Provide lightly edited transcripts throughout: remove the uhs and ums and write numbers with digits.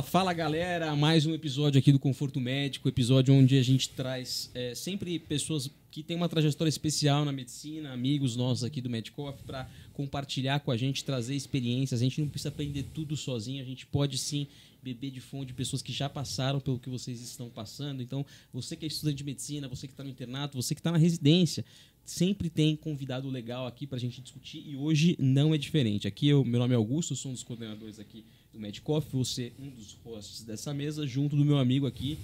Fala galera, mais um episódio aqui do Conforto Médico, episódio onde a gente traz sempre pessoas que têm uma trajetória especial na medicina, amigos nossos aqui do Medicoff, para compartilhar com a gente, trazer experiências. A gente não precisa aprender tudo sozinho, a gente pode sim beber de fonte de pessoas que já passaram pelo que vocês estão passando. Então, você que é estudante de medicina, você que está no internato, você que está na residência, sempre tem convidado legal aqui para a gente discutir e hoje não é diferente. Aqui, meu nome é Augusto, sou um dos coordenadores aqui do Medicoff, vou ser um dos hosts dessa mesa, junto do meu amigo aqui,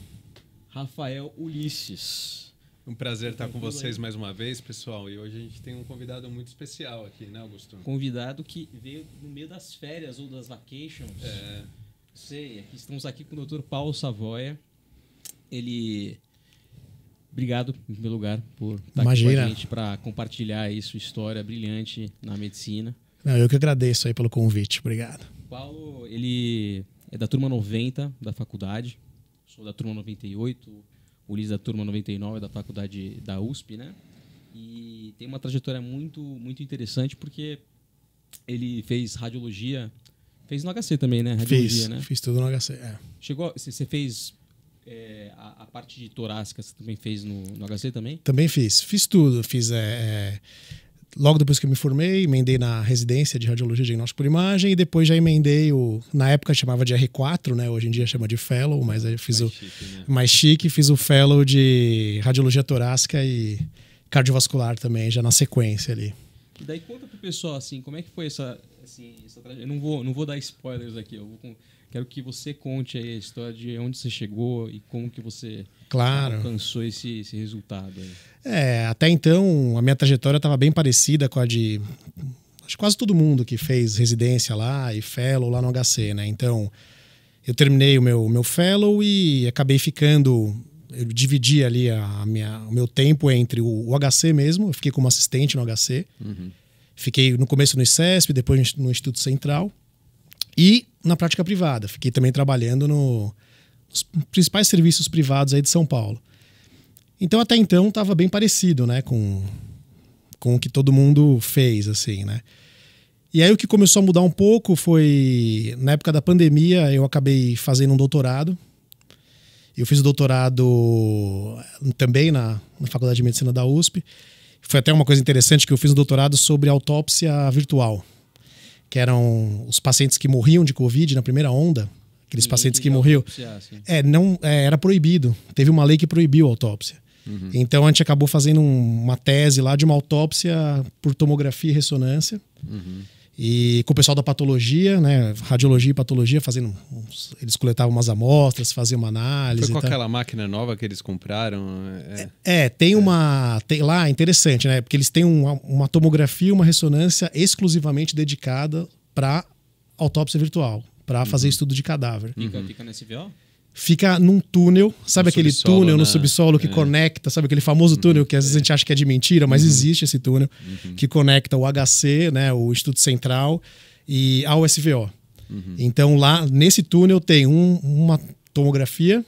Rafael Ulisses. Um prazer estar com vocês mais uma vez, pessoal. E hoje a gente tem um convidado muito especial aqui, né, Augusto? Convidado que veio no meio das férias ou das vacations. Sei, estamos aqui com o Dr. Paulo Savoia. Ele... Obrigado, em primeiro lugar, por estar aqui com a gente para compartilhar aí sua história brilhante na medicina. Não, eu que agradeço aí pelo convite. Obrigado. O Paulo, ele é da turma 90 da faculdade. Sou da turma 98. O Ulisses da turma 99 da faculdade da USP, né? E tem uma trajetória muito, muito interessante porque ele fez radiologia. Fez no HC também, né? Radiologia, fiz tudo no HC. Você fez... a parte de torácica você também fez no HC também? Também fiz tudo. Logo depois que eu me formei, emendei na residência de radiologia e diagnóstico por imagem e depois já emendei na época chamava de R4, né? Hoje em dia chama de Fellow, mas aí eu fiz mais chique, fiz o Fellow de radiologia torácica e cardiovascular também, já na sequência ali. E daí conta pro pessoal, assim, como é que foi essa trajetória? Eu não vou dar spoilers aqui, quero que você conte aí a história de onde você chegou e como que você alcançou esse resultado aí. Até então, a minha trajetória estava bem parecida com a de acho, quase todo mundo que fez residência lá e fellow lá no HC, né? Então, eu terminei o meu fellow e acabei ficando... Eu dividi ali o meu tempo entre o HC mesmo, eu fiquei como assistente no HC. Uhum. Fiquei no começo no ICESP, depois no Instituto Central. E na prática privada. Fiquei também trabalhando nos principais serviços privados aí de São Paulo. Então, até então, estava bem parecido, né, com o que todo mundo fez, assim, né? E aí o que começou a mudar um pouco foi, na época da pandemia, eu acabei fazendo um doutorado. Eu fiz o doutorado também na Faculdade de Medicina da USP. Foi até uma coisa interessante que eu fiz um doutorado sobre autópsia virtual, que eram os pacientes que morriam de Covid na primeira onda, aqueles pacientes que morriam. Era proibido. Teve uma lei que proibiu a autópsia. Uhum. Então a gente acabou fazendo uma tese lá de uma autópsia por tomografia e ressonância. Uhum. E com o pessoal da patologia, né, radiologia e patologia, eles coletavam umas amostras, faziam uma análise. Foi com aquela máquina nova que eles compraram? Tem lá, interessante, né? Porque eles têm uma tomografia e uma ressonância exclusivamente dedicada para autópsia virtual, para fazer estudo de cadáver. Fica no SVO? Fica num túnel, sabe aquele túnel no subsolo que conecta, sabe aquele famoso túnel que às vezes a gente acha que é de mentira, mas existe esse túnel que conecta o HC, né, o Instituto Central, e ao SVO. Então lá nesse túnel tem uma tomografia,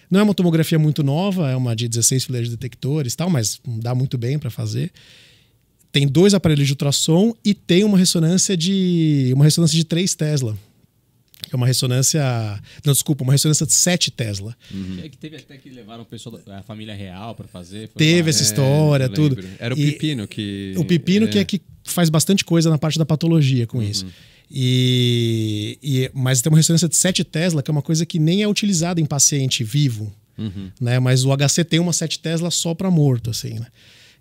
não é uma tomografia muito nova, é uma de 16 fileiras de detectores, tal, mas dá muito bem para fazer. Tem 2 aparelhos de ultrassom e tem uma ressonância de 3 Tesla. É uma ressonância... Não, desculpa, uma ressonância de 7 Tesla. É que teve até que levaram o pessoal da família real para fazer. Teve essa história, tudo. Era o Pepino que... O Pepino que faz bastante coisa na parte da patologia com isso. Mas tem uma ressonância de 7 Tesla, que é uma coisa que nem é utilizada em paciente vivo. Né? Mas o HC tem uma 7 Tesla só para morto, assim, né?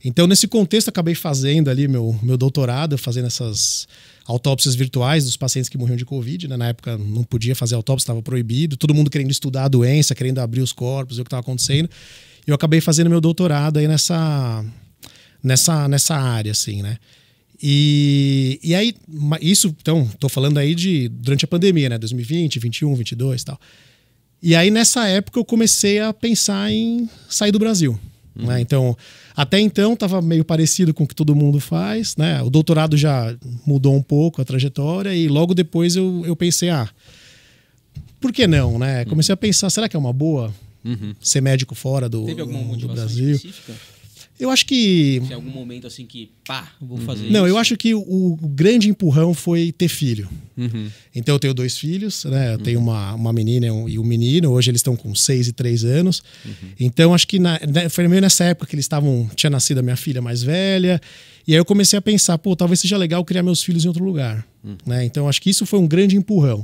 Então, nesse contexto, acabei fazendo ali meu doutorado, fazendo essas autópsias virtuais dos pacientes que morriam de Covid, né? Na época não podia fazer autópsia, estava proibido. Todo mundo querendo estudar a doença, querendo abrir os corpos, ver o que estava acontecendo. E eu acabei fazendo meu doutorado aí nessa área, assim, né? E aí, isso, então, estou falando aí durante a pandemia, né? 2020, 21, 22 e tal. E aí, nessa época, eu comecei a pensar em sair do Brasil. Né? Então, até então estava meio parecido com o que todo mundo faz, né? O doutorado já mudou um pouco a trajetória e logo depois eu pensei, por que não, né? Comecei a pensar, será que é uma boa ser médico fora do Brasil? Específica? Eu acho que... Se em algum momento assim que, pá, vou fazer isso. Não, eu acho que o grande empurrão foi ter filho. Uhum. Então eu tenho 2 filhos, né? Eu tenho uma menina e um menino. Hoje eles estão com 6 e 3 anos. Então acho que foi meio nessa época que eles tinha nascido a minha filha mais velha. E aí eu comecei a pensar, pô, talvez seja legal criar meus filhos em outro lugar. Né? Então acho que isso foi um grande empurrão.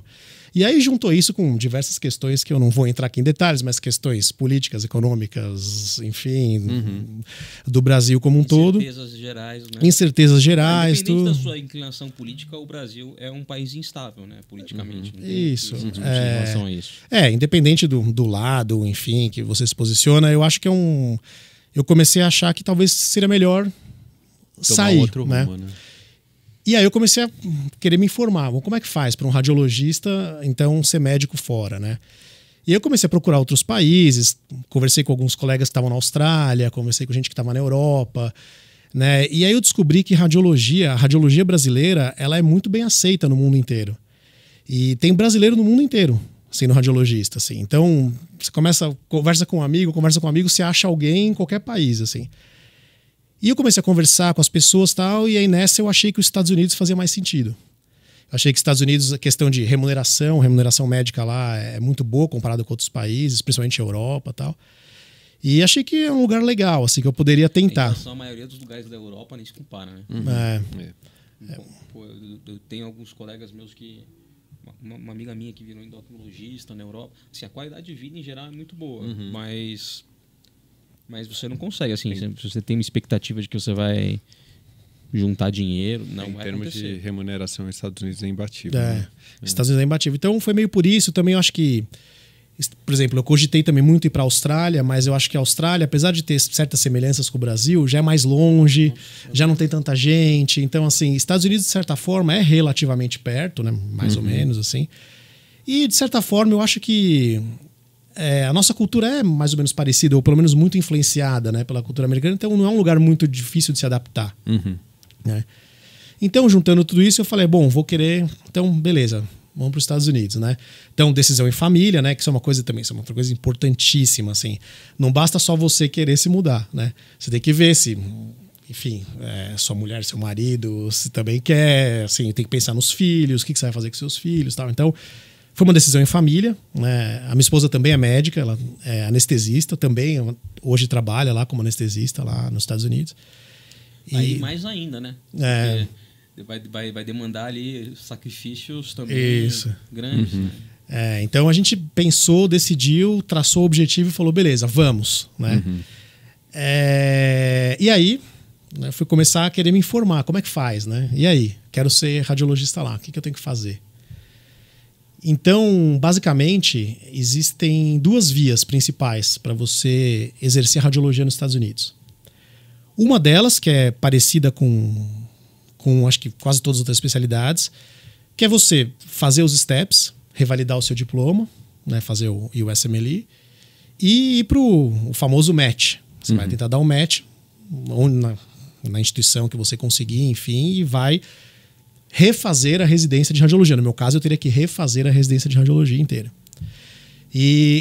E aí juntou isso com diversas questões que eu não vou entrar aqui em detalhes, mas questões políticas, econômicas, enfim, do Brasil como um todo. Incertezas gerais, né? Incertezas gerais. Independente da sua inclinação política, o Brasil é um país instável, né? Politicamente. Isso. Em relação a isso. Independente do lado, enfim, que você se posiciona, eu acho que eu comecei a achar que talvez seria melhor sair, outro né? rumo, né? E aí eu comecei a querer me informar. Bom, como é que faz para um radiologista, então, ser médico fora, né? E aí eu comecei a procurar outros países, conversei com alguns colegas que estavam na Austrália, conversei com gente que estava na Europa, né? E aí eu descobri que a radiologia brasileira, ela é muito bem aceita no mundo inteiro. E tem brasileiro no mundo inteiro sendo radiologista, assim. Então, você conversa com um amigo, você acha alguém em qualquer país, assim. E eu comecei a conversar com as pessoas e tal, e aí nessa eu achei que os Estados Unidos fazia mais sentido. Eu achei que os Estados Unidos, a questão de remuneração médica lá é muito boa comparado com outros países, principalmente a Europa e tal. E achei que é um lugar legal, assim, que eu poderia tentar. A maioria dos lugares da Europa nem se compara, né? Eu tenho alguns colegas meus que... Uma amiga minha que virou endocrinologista na Europa. Assim, a qualidade de vida em geral é muito boa, mas você não consegue, assim, se você tem uma expectativa de que você vai juntar dinheiro, não vai acontecer. Em termos de remuneração, os Estados Unidos é imbatível. Estados Unidos é imbatível. Então foi meio por isso. Também eu acho que, por exemplo, eu cogitei também muito ir para a Austrália, mas eu acho que a Austrália, apesar de ter certas semelhanças com o Brasil, já é mais longe, já não tem tanta gente. Então, assim, Estados Unidos, de certa forma, é relativamente perto, né? Mais ou menos, assim. E, de certa forma, eu acho que a nossa cultura é mais ou menos parecida, ou pelo menos muito influenciada, né, pela cultura americana, então não é um lugar muito difícil de se adaptar. Né? Então, juntando tudo isso, eu falei, bom, vou querer... Então, beleza, vamos para os Estados Unidos, né? Então, decisão em família, né, que isso é uma coisa também, isso é uma outra coisa importantíssima, assim. Não basta só você querer se mudar, né? Você tem que ver se... Enfim, sua mulher, seu marido, se também quer, assim, tem que pensar nos filhos, o que você vai fazer com seus filhos, tal. Então... Foi uma decisão em família, né? A minha esposa também é médica, ela é anestesista também, hoje trabalha lá como anestesista lá nos Estados Unidos. Aí mais ainda, né? Porque vai demandar ali sacrifícios também grandes. Né? Então a gente pensou, decidiu, traçou o objetivo e falou, beleza, vamos. Né? E aí, né, fui começar a querer me informar, como é que faz? Né? E aí, quero ser radiologista lá, o que eu tenho que fazer? Então, basicamente, existem 2 vias principais para você exercer radiologia nos Estados Unidos. Uma delas, que é parecida com acho que quase todas as outras especialidades, que é você fazer os steps, revalidar o seu diploma, né, fazer o USMLE, e ir para o famoso match. Você vai tentar dar um match na instituição que você conseguir, enfim, e vai refazer a residência de radiologia. No meu caso, eu teria que refazer a residência de radiologia inteira.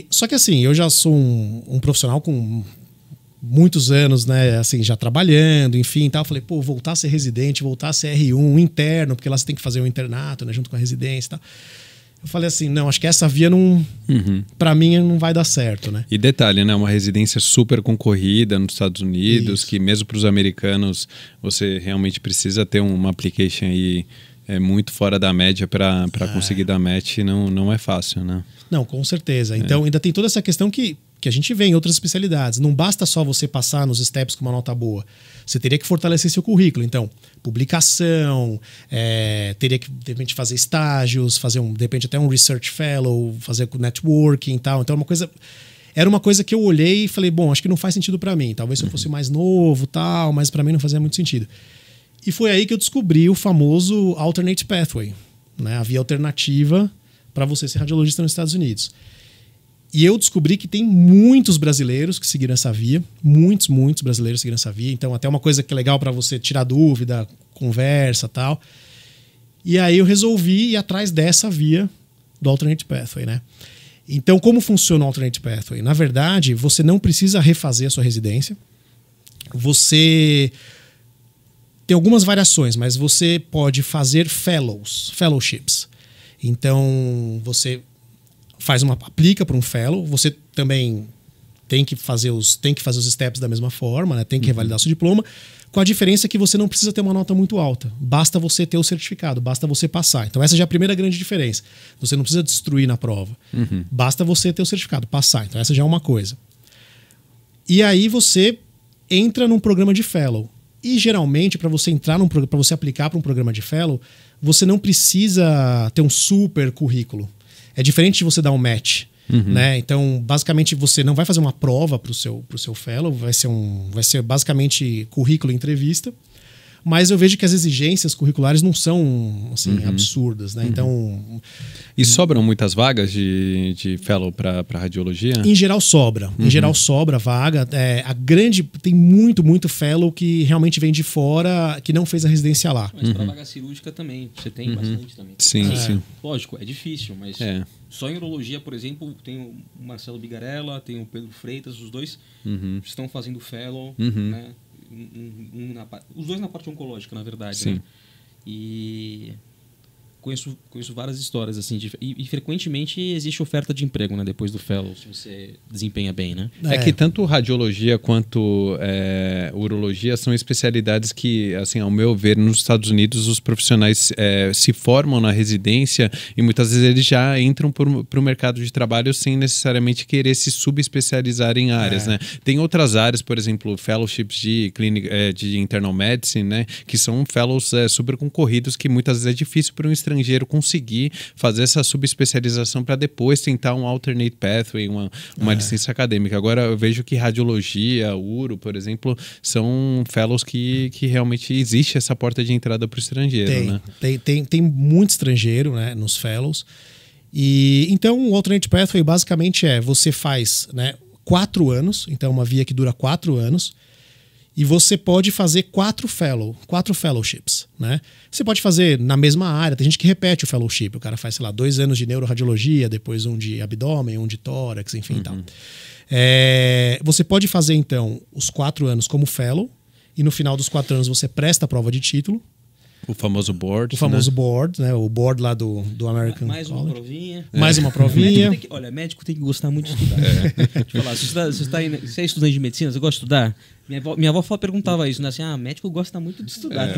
Só que assim, eu já sou um profissional com muitos anos, né, assim, já trabalhando, enfim, tal. Eu falei, pô, voltar a ser residente, voltar a ser R1, interno, porque lá você tem que fazer um internato, né, junto com a residência e tal. Eu falei assim, não, acho que essa via não, para mim não vai dar certo, né? E detalhe, né, uma residência super concorrida nos Estados Unidos, que mesmo para os americanos você realmente precisa ter uma application aí muito fora da média para conseguir dar match, não é fácil, né? Não, com certeza. Então ainda tem toda essa questão que a gente vê em outras especialidades. Não basta só você passar nos steps com uma nota boa. Você teria que fortalecer seu currículo. Então, publicação, teria que, de repente, fazer estágios, fazer, de repente, até um research fellow, fazer networking e tal. Então, era uma coisa que eu olhei e falei, bom, acho que não faz sentido para mim. Talvez se eu fosse mais novo, tal, mas para mim não fazia muito sentido. E foi aí que eu descobri o famoso alternate pathway, né? A via alternativa para você ser radiologista nos Estados Unidos. E eu descobri que tem muitos brasileiros que seguiram essa via, muitos brasileiros seguiram essa via. Então, até uma coisa que é legal para você tirar dúvida, conversa, tal. E aí eu resolvi ir atrás dessa via do alternate pathway, né? Então, como funciona o alternate pathway? Na verdade, você não precisa refazer a sua residência. você tem algumas variações, mas você pode fazer fellowships. Então, você aplica para um fellow, você também tem que fazer os steps da mesma forma, né? Tem que revalidar seu diploma, com a diferença que você não precisa ter uma nota muito alta. Basta você ter o certificado, basta você passar. Então essa já é a primeira grande diferença. Você não precisa destruir na prova. Basta você ter o certificado, passar. Então essa já é uma coisa. E aí você entra num programa de fellow. E geralmente, para você para você aplicar para um programa de fellow, você não precisa ter um super currículo. É diferente de você dar um match. Né? Então, basicamente, você não vai fazer uma prova para o seu fellow, vai ser basicamente currículo e entrevista. Mas eu vejo que as exigências curriculares não são assim, absurdas. Né? Então, e sobram muitas vagas de fellow para radiologia? Em geral sobra. Em geral sobra vaga. Tem muito fellow que realmente vem de fora, que não fez a residência lá. Mas para vaga cirúrgica também, você tem bastante também. Sim, sim. Lógico, é difícil, mas só em urologia, por exemplo, tem o Marcelo Bigarella, tem o Pedro Freitas, os dois estão fazendo fellow, né? Os dois na parte oncológica, na verdade. Sim. Né? E conheço várias histórias assim e frequentemente existe oferta de emprego, né, depois do fellow, se você desempenha bem, né? É que tanto radiologia quanto urologia são especialidades que, assim, ao meu ver, nos Estados Unidos os profissionais se formam na residência e muitas vezes eles já entram para o mercado de trabalho sem necessariamente querer se subespecializar em áreas, né? Tem outras áreas, por exemplo, fellowships de internal medicine, né, que são fellows super concorridos que muitas vezes é difícil para um estrangeiro conseguir fazer essa subespecialização para depois tentar um alternate pathway, uma licença acadêmica. Agora eu vejo que radiologia, uro, por exemplo, são fellows que realmente existe essa porta de entrada para o estrangeiro. Tem muito estrangeiro, né, nos fellows. E então o alternate pathway basicamente você faz, né, 4 anos, então uma via que dura 4 anos. E você pode fazer 4 fellowships, né? Você pode fazer na mesma área, tem gente que repete o fellowship, o cara faz, sei lá, 2 anos de neuroradiologia, depois um de abdômen, um de tórax, enfim e tal. Você pode fazer, então, os 4 anos como fellow, e no final dos 4 anos você presta a prova de título. O famoso board. O famoso board, né? O board lá do American Mais College. uma provinha. Mais uma provinha. Médico tem que gostar muito de estudar. Deixa eu falar, você é estudante de medicina, você gosta de estudar? Minha avó perguntava isso, né? Assim, médico gosta muito de estudar.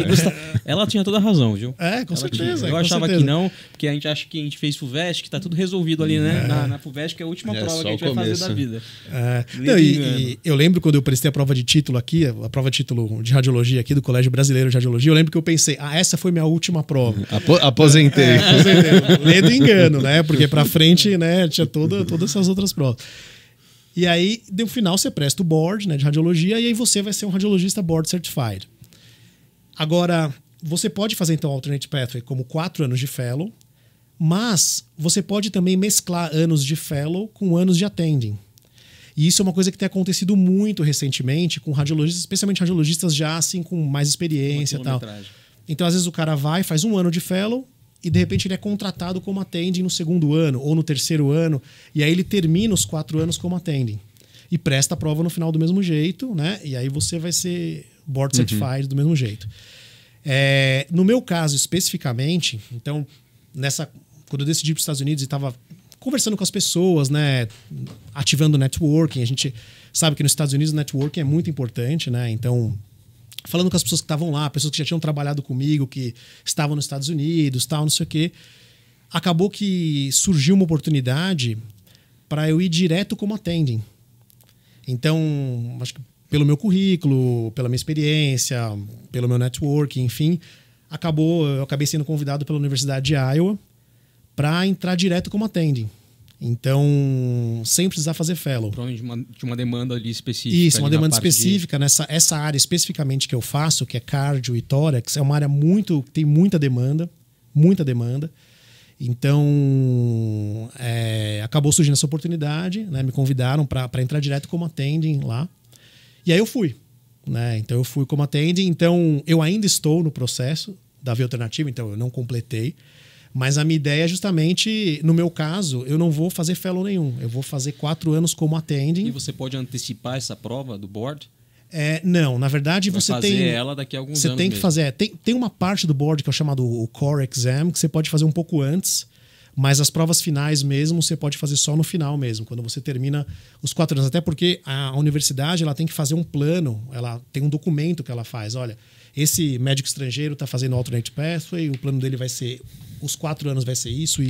Ela tinha toda a razão, viu? Com certeza. Eu achava que não, porque a gente acha que a gente fez FUVEST, que tá tudo resolvido ali, né? Na FUVEST, que é a última prova que a gente vai fazer da vida. E eu lembro quando eu prestei a prova de título aqui, a prova de título de radiologia aqui do Colégio Brasileiro de Radiologia, eu lembro que eu pensei, essa foi minha última prova. Aposentei. Ledo engano, né? Porque pra frente, né, tinha todas essas outras provas. E aí, no final, você presta o board, né, de radiologia e aí você vai ser um radiologista board certified. Agora, você pode fazer, então, alternate pathway como 4 anos de fellow, mas você pode também mesclar anos de fellow com anos de attending. E isso é uma coisa que tem acontecido muito recentemente com radiologistas, especialmente radiologistas já assim com mais experiência e tal. Então, às vezes, o cara faz 1 ano de fellow, e de repente ele é contratado como attending no 2º ano ou no 3º ano, e aí ele termina os 4 anos como attending e presta a prova no final do mesmo jeito, né? E aí você vai ser board certified do mesmo jeito. No meu caso especificamente, então, quando eu decidi ir para os Estados Unidos e estava conversando com as pessoas, né, ativando o networking, a gente sabe que nos Estados Unidos o networking é muito importante, né? Então, falando com as pessoas que estavam lá, pessoas que já tinham trabalhado comigo, que estavam nos Estados Unidos, tal, não sei o quê. Acabou que surgiu uma oportunidade para eu ir direto como attending. Então, acho que pelo meu currículo, pela minha experiência, pelo meu networking, enfim, eu acabei sendo convidado pela Universidade de Iowa para entrar direto como attending. Então, sem precisar fazer fellow. Provavelmente tinha uma demanda ali específica. Isso, uma demanda específica. Essa área especificamente que eu faço, que é cardio e tórax, é uma área tem muita demanda. Muita demanda. Então, acabou surgindo essa oportunidade, né? Me convidaram para entrar direto como attending lá. E aí eu fui. Né? Então, eu fui como attending. Então, eu ainda estou no processo da via alternativa, então eu não completei. Mas a minha ideia é justamente, no meu caso, eu não vou fazer fellow nenhum. Eu vou fazer 4 anos como attending. E você pode antecipar essa prova do board? Não, na verdade Vai você fazer tem... ela daqui a alguns Você anos tem que mesmo. fazer... Tem uma parte do board que é o chamado o Core Exam, que você pode fazer um pouco antes, mas as provas finais mesmo você pode fazer só no final mesmo, quando você termina os 4 anos. Até porque a universidade ela tem que fazer um plano, ela tem um documento que ela faz. Olha, esse médico estrangeiro está fazendo Alternate Pathway, o plano dele vai ser... Os 4 anos vai ser isso,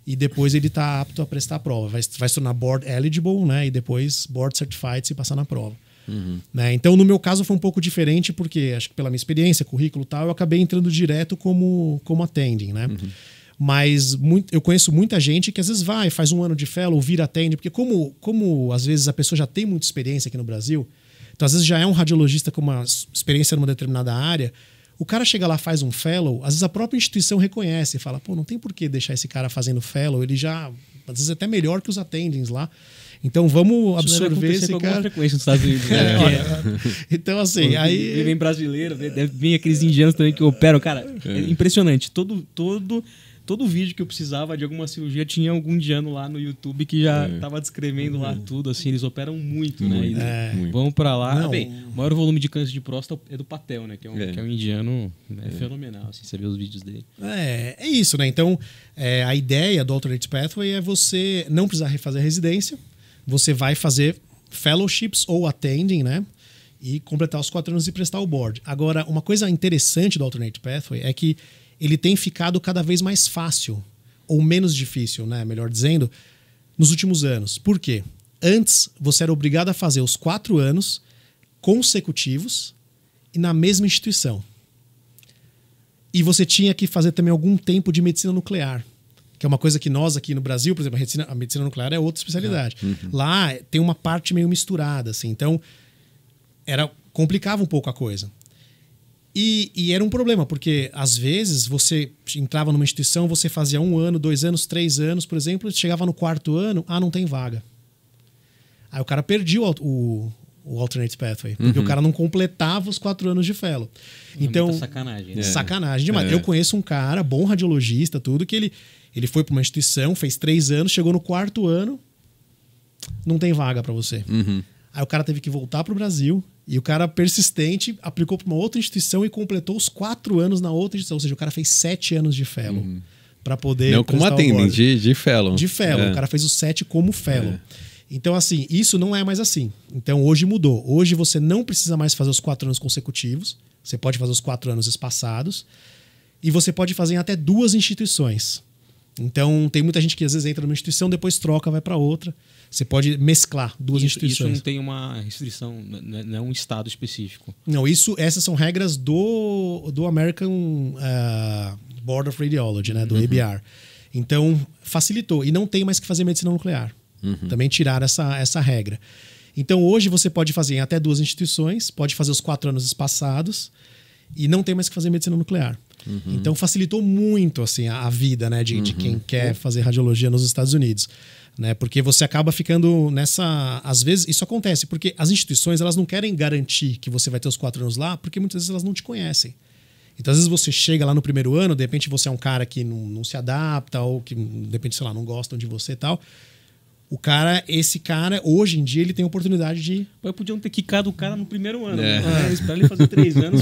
e depois ele está apto a prestar a prova. Vai se tornar board eligible, né? E depois board certified se passar na prova. Né? Então, no meu caso, foi um pouco diferente, porque acho que pela minha experiência, currículo e tal, eu acabei entrando direto como attending, né? Mas eu conheço muita gente que às vezes faz um ano de fellow, vira attending, porque como às vezes a pessoa já tem muita experiência aqui no Brasil, então às vezes já é um radiologista com uma experiência numa determinada área, o cara chega lá, faz um fellow, às vezes a própria instituição reconhece e fala, pô, não tem por que deixar esse cara fazendo fellow, ele já, às vezes até melhor que os attendings lá. Então vamos absorver esse cara. Frequência nos Estados Unidos. Né? Então assim, aí vem brasileiro, vem aqueles indianos também que operam, cara, é impressionante. Todo vídeo que eu precisava de alguma cirurgia tinha algum indiano lá no YouTube que já tava descrevendo lá tudo, assim, eles operam muito, né? Eles vão pra lá. Bem, o maior volume de câncer de próstata é do Patel, né? Que é um indiano fenomenal, assim, você vê os vídeos dele. É isso, né? Então, a ideia do Alternate Pathway é você não precisar refazer a residência, você vai fazer fellowships ou attending, né? E completar os 4 anos e prestar o board. Agora, uma coisa interessante do Alternate Pathway é que ele tem ficado cada vez mais fácil, ou menos difícil, né? Melhor dizendo, nos últimos anos. Por quê? Antes, você era obrigado a fazer os 4 anos consecutivos e na mesma instituição. E você tinha que fazer também algum tempo de medicina nuclear, que é uma coisa que nós aqui no Brasil, por exemplo, a medicina nuclear é outra especialidade. Lá tem uma parte meio misturada, assim. Então, complicava um pouco a coisa. E era um problema, porque às vezes você entrava numa instituição, você fazia 1 ano, 2 anos, 3 anos, por exemplo, chegava no 4º ano, não tem vaga. Aí o cara perdia o Alternate Pathway, porque o cara não completava os 4 anos de fellow. Então, sacanagem. Né? Sacanagem demais. Eu conheço um cara, bom radiologista, tudo, que ele foi para uma instituição, fez 3 anos, chegou no 4º ano, não tem vaga para você. Aí o cara teve que voltar para o Brasil. E o cara persistente aplicou para uma outra instituição e completou os 4 anos na outra instituição. Ou seja, o cara fez 7 anos de fellow para poder... Não como attending, de fellow. De fellow. O cara fez os 7 como fellow. Então, assim, isso não é mais assim. Então, hoje mudou. Hoje você não precisa mais fazer os 4 anos consecutivos. Você pode fazer os 4 anos espaçados. E você pode fazer em até 2 instituições. Então, tem muita gente que às vezes entra numa instituição, depois troca, vai para outra. Você pode mesclar 2 instituições. Isso não tem uma restrição, não é um estado específico. Não, essas são regras do American Board of Radiology, né, do ABR. Então, facilitou. E não tem mais que fazer medicina nuclear. Também tiraram essa regra. Então, hoje você pode fazer em até 2 instituições, pode fazer os 4 anos espaçados e não tem mais que fazer medicina nuclear. Então, facilitou muito assim, a vida, né, de quem quer fazer radiologia nos Estados Unidos. Né? Porque você acaba ficando nessa... Às vezes isso acontece, porque as instituições elas não querem garantir que você vai ter os 4 anos lá, porque muitas vezes elas não te conhecem. Então, às vezes você chega lá no primeiro ano, de repente você é um cara que não se adapta, ou que, de repente, sei lá, não gostam de você e tal. Esse cara, hoje em dia, ele tem a oportunidade de... Podiam ter quicado o cara no primeiro ano. Esperar ele fazer 3 anos.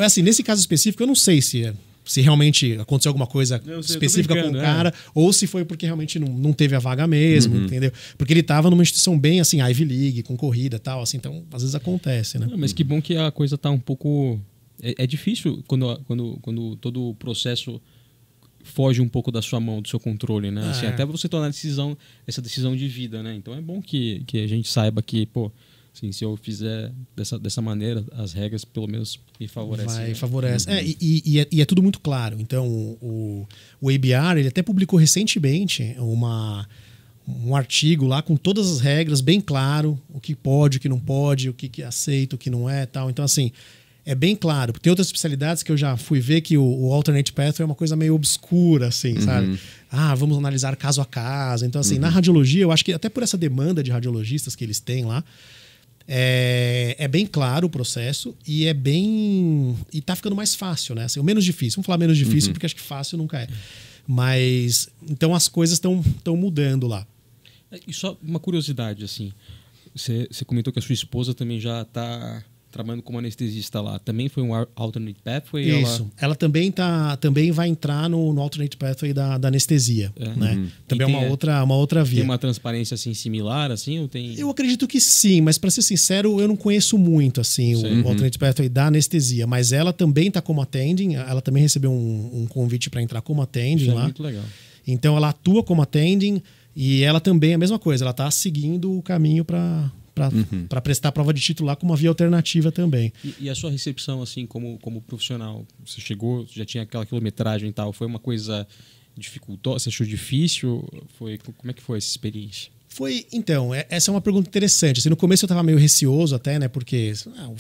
Assim, nesse caso específico, eu não sei se realmente aconteceu alguma coisa específica com o cara, ou se foi porque realmente não teve a vaga mesmo, entendeu? Porque ele estava numa instituição bem assim, Ivy League, concorrida e tal, assim, então às vezes acontece, né? Mas que bom que a coisa tá um pouco... É difícil quando todo o processo foge um pouco da sua mão, do seu controle, né? Assim, até você tomar essa decisão de vida, né? Então é bom que a gente saiba que, pô, assim, se eu fizer dessa maneira, as regras pelo menos me favorecem. Favorece. E é tudo muito claro. Então, o ABR, ele até publicou recentemente um artigo lá com todas as regras, bem claro, o que pode, o que não pode, o que aceita, o que não é, tal. Então, assim, é bem claro. Tem outras especialidades que eu já fui ver que o Alternate Pathway é uma coisa meio obscura, assim, sabe? Vamos analisar caso a caso. Então, assim, na radiologia, eu acho que até por essa demanda de radiologistas que eles têm lá, é bem claro o processo e e tá ficando mais fácil, né? Assim, o menos difícil. Vamos falar menos difícil porque acho que fácil nunca é. Mas então as coisas estão mudando lá. E só uma curiosidade, assim. Você comentou que a sua esposa também já está trabalhando como anestesista lá. Também foi um alternate pathway? Isso. Ela também vai entrar no alternate pathway da anestesia. Né? Também é uma outra via. Tem uma transparência assim, similar? Assim, ou tem... Eu acredito que sim, mas para ser sincero, eu não conheço muito assim, o alternate pathway da anestesia. Mas ela também está como attending. Ela também recebeu um convite para entrar como attending lá. É muito legal. Então ela atua como attending e ela também é a mesma coisa. Ela está seguindo o caminho para prestar a prova de título lá com uma via alternativa também. E a sua recepção, assim, como profissional? Você chegou, já tinha aquela quilometragem e tal, foi uma coisa dificultosa? Você achou difícil? Como é que foi essa experiência? Então, essa é uma pergunta interessante. Assim, no começo eu estava meio receoso até, né? Porque,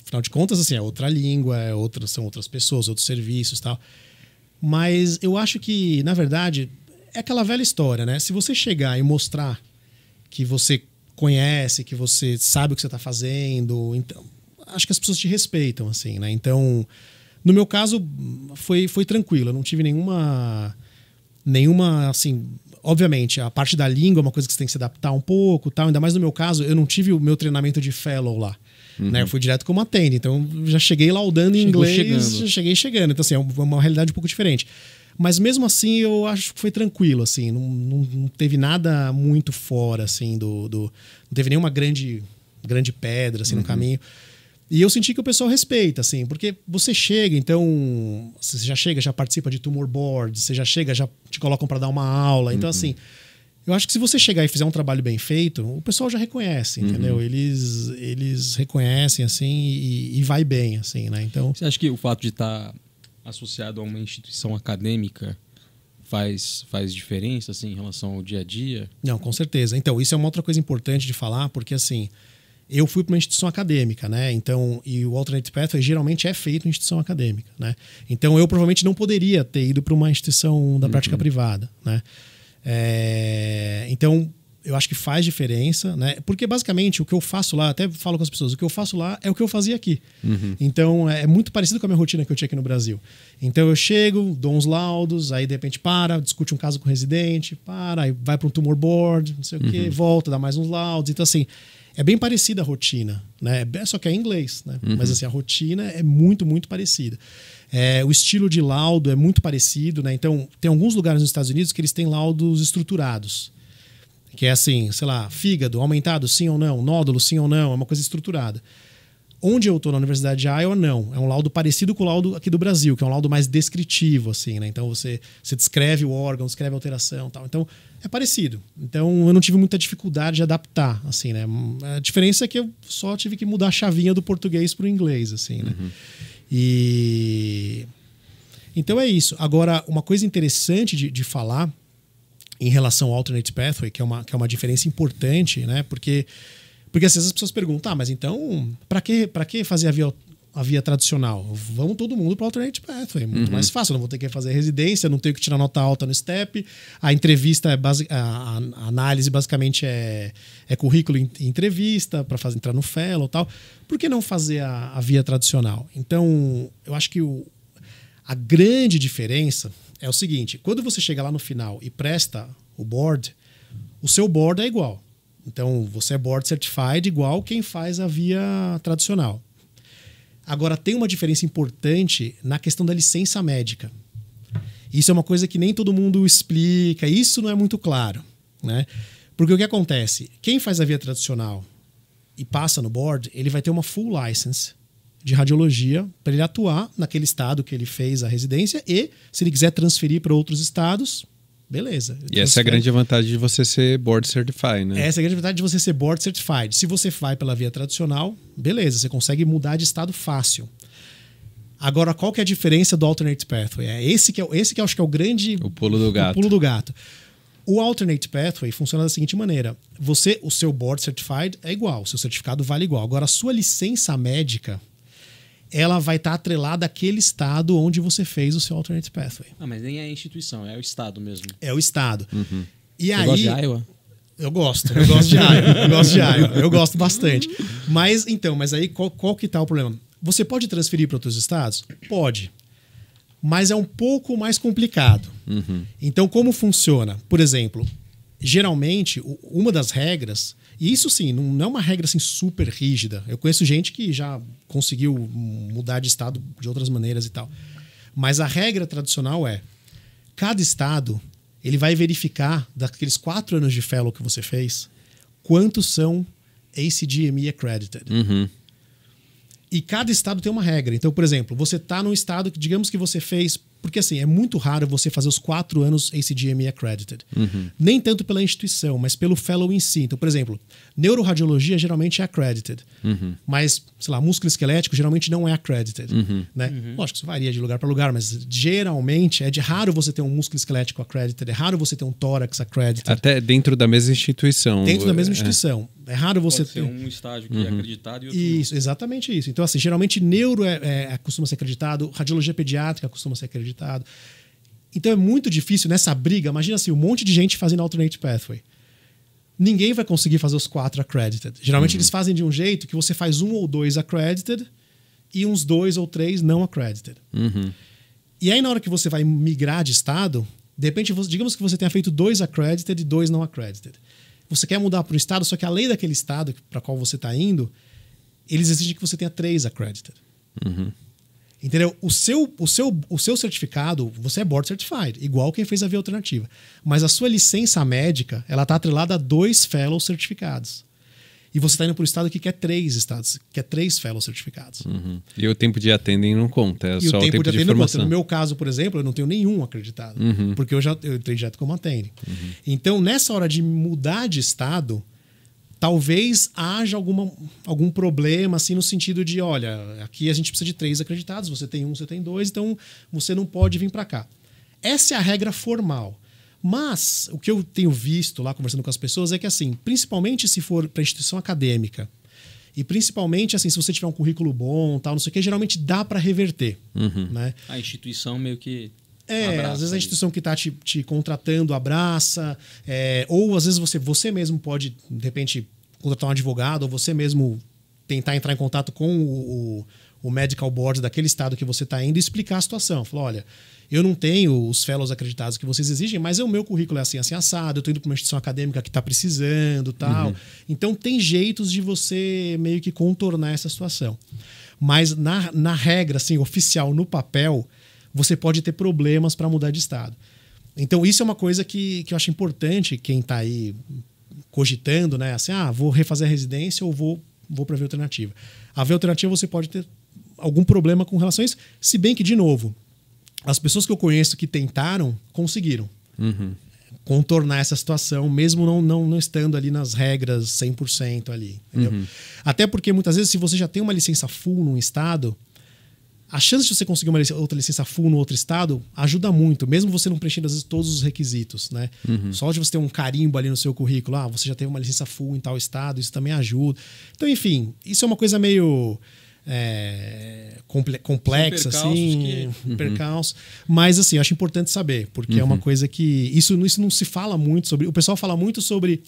afinal de contas, assim, é outra língua, são outras pessoas, outros serviços e tal. Mas eu acho que, na verdade, é aquela velha história, né? Se você chegar e mostrar que você conhece, que você sabe o que você está fazendo, então acho que as pessoas te respeitam, assim, né? Então, no meu caso, foi tranquilo. Eu não tive nenhuma, assim... Obviamente, a parte da língua é uma coisa que você tem que se adaptar um pouco, tal. Ainda mais no meu caso, eu não tive o meu treinamento de fellow lá. Né? Eu fui direto como attending, então já cheguei laudando em inglês, já cheguei chegando. Então, assim, é uma realidade um pouco diferente. Mas mesmo assim, eu acho que foi tranquilo, assim, não teve nada muito fora, assim, não teve nenhuma grande pedra, assim, no caminho. E eu senti que o pessoal respeita, assim, porque você chega, então, você já chega, já participa de tumor board, você já chega, já te colocam para dar uma aula. Então, assim, eu acho que se você chegar e fizer um trabalho bem feito, o pessoal já reconhece, entendeu? Eles reconhecem, assim, e vai bem, assim, né? Então... Você acha que o fato de estar associado a uma instituição acadêmica faz diferença, assim, em relação ao dia a dia? Não, com certeza. Então, isso é uma outra coisa importante de falar, porque, assim, eu fui para uma instituição acadêmica, né? Então, e o Alternate Pathway geralmente é feito em instituição acadêmica, né? Então, eu provavelmente não poderia ter ido para uma instituição da prática privada, né? Então, eu acho que faz diferença, né? Porque basicamente o que eu faço lá, até falo com as pessoas, o que eu faço lá é o que eu fazia aqui. Então é muito parecido com a minha rotina que eu tinha aqui no Brasil. Então eu chego, dou uns laudos, aí de repente discute um caso com o residente, aí vai para um tumor board, não sei o quê, volta, dá mais uns laudos. Então assim, é bem parecida a rotina, né? Só que é em inglês, né? Mas assim, a rotina é muito, muito parecida. O estilo de laudo é muito parecido, né? Então tem alguns lugares nos Estados Unidos que eles têm laudos estruturados. Que é assim, sei lá, fígado aumentado, sim ou não, nódulo, sim ou não, é uma coisa estruturada. Onde eu estou na Universidade de Iowa, não. É um laudo parecido com o laudo aqui do Brasil, que é um laudo mais descritivo, assim, né? Então você descreve o órgão, descreve a alteração e tal. Então é parecido. Então eu não tive muita dificuldade de adaptar, assim, né? A diferença é que eu só tive que mudar a chavinha do português para o inglês, assim, né? Então é isso. Agora, uma coisa interessante de falar em relação ao Alternate Pathway, que é uma diferença importante, né? Porque às vezes as pessoas perguntam, mas então, para que fazer a via tradicional? Vamos todo mundo para o Alternate Pathway, é muito mais fácil, eu não vou ter que fazer residência, não tenho que tirar nota alta no STEP, a entrevista, a análise basicamente é currículo e entrevista, para entrar no fellow e tal. Por que não fazer a via tradicional? Então, eu acho que a grande diferença é o seguinte: quando você chega lá no final e presta o board, o seu board é igual. Então, você é board certified igual quem faz a via tradicional. Agora, tem uma diferença importante na questão da licença médica. Isso é uma coisa que nem todo mundo explica, isso não é muito claro, né? Porque o que acontece? Quem faz a via tradicional e passa no board, ele vai ter uma full license de radiologia para ele atuar naquele estado que ele fez a residência e, se ele quiser transferir para outros estados, beleza. E essa é a grande vantagem de você ser board certified, né? Essa é a grande vantagem de você ser board certified. Se você vai pela via tradicional, beleza, você consegue mudar de estado fácil. Agora, qual que é a diferença do Alternate Pathway? Esse que eu acho que é o grande... O pulo do gato. O pulo do gato. O Alternate Pathway funciona da seguinte maneira. O seu board certified é igual, o seu certificado vale igual. Agora, a sua licença médica, ela vai estar atrelada àquele estado onde você fez o seu Alternate Pathway. Mas nem é a instituição, é o estado mesmo. É o estado. E Você gosta de Iowa? Eu gosto de Iowa. Eu gosto bastante. Mas aí qual que tá o problema? Você pode transferir para outros estados? Pode. Mas é um pouco mais complicado. Então, como funciona? Por exemplo, geralmente, uma das regras, e isso sim, não é uma regra assim, super rígida. Eu conheço gente que já conseguiu mudar de estado de outras maneiras e tal. Mas a regra tradicional é, cada estado ele vai verificar, daqueles 4 anos de fellow que você fez, quantos são ACGME accredited. E cada estado tem uma regra. Então, por exemplo, você está num estado que, digamos que você fez... Porque, assim, é muito raro você fazer os 4 anos ACGME accredited. Nem tanto pela instituição, mas pelo fellow em si. Então, por exemplo, neuroradiologia geralmente é accredited. Mas, sei lá, músculo esquelético geralmente não é accredited. Né? Lógico, isso varia de lugar para lugar, mas geralmente é raro você ter um músculo esquelético accredited, é raro você ter um tórax accredited. Até dentro da mesma instituição. Dentro da mesma instituição. É raro você ter um estágio que é acreditado e outro isso, exatamente isso. Então, assim, geralmente neuro costuma ser acreditado, radiologia pediátrica costuma ser acreditado. Então é muito difícil nessa briga. Imagina assim, um monte de gente fazendo alternate pathway. Ninguém vai conseguir fazer os 4 accredited. Geralmente eles fazem de um jeito que você faz 1 ou 2 accredited e uns 2 ou 3 não accredited. E aí na hora que você vai migrar de estado, de repente, digamos que você tenha feito 2 accredited e 2 não accredited. Você quer mudar para o estado, só que a lei daquele estado para qual você está indo, eles exigem que você tenha 3 accredited. Entendeu? O seu certificado, você é board certified, igual quem fez a via alternativa. Mas a sua licença médica, ela está atrelada a 2 fellows certificados. E você está indo para o estado que quer 3 estados, quer 3 fellows certificados. E o tempo de attending não conta, é só o tempo de formação. No meu caso, por exemplo, eu não tenho nenhum acreditado, porque eu entrei direto como attending. Então, nessa hora de mudar de estado, talvez haja algum problema, assim, no sentido de, olha, aqui a gente precisa de 3 acreditados, você tem 1, você tem 2, então você não pode vir para cá. Essa é a regra formal. Mas o que eu tenho visto lá conversando com as pessoas é que, assim, principalmente se for para instituição acadêmica e principalmente, assim, se você tiver um currículo bom, tal, não sei o que, geralmente dá para reverter. Né? A instituição meio que às vezes a instituição que está te contratando abraça, ou às vezes você mesmo pode, de repente, contratar um advogado, ou você mesmo tentar entrar em contato com o medical board daquele estado que você está indo e explicar a situação. Falar, olha, eu não tenho os fellows acreditados que vocês exigem, mas o meu currículo é assim, assim, assado, eu estou indo para uma instituição acadêmica que está precisando, tal. Então tem jeitos de você meio que contornar essa situação. Mas na regra, assim, oficial, no papel, você pode ter problemas para mudar de estado. Então, isso é uma coisa que eu acho importante quem está aí cogitando, né? Assim, vou refazer a residência ou vou para a via alternativa. A via alternativa você pode ter algum problema com relação a isso, se bem que, de novo, as pessoas que eu conheço que tentaram, conseguiram contornar essa situação, mesmo não estando ali nas regras 100% ali. Entendeu? Até porque, muitas vezes, se você já tem uma licença full num estado, a chance de você conseguir outra licença full no outro estado ajuda muito, mesmo você não preenchendo, às vezes, todos os requisitos. Né? Só de você ter um carimbo ali no seu currículo, você já teve uma licença full em tal estado, isso também ajuda. Então, enfim, isso é uma coisa meio complexa, assim, percalço. Mas, assim, eu acho importante saber, porque é uma coisa que... Isso não se fala muito sobre... O pessoal fala muito sobre...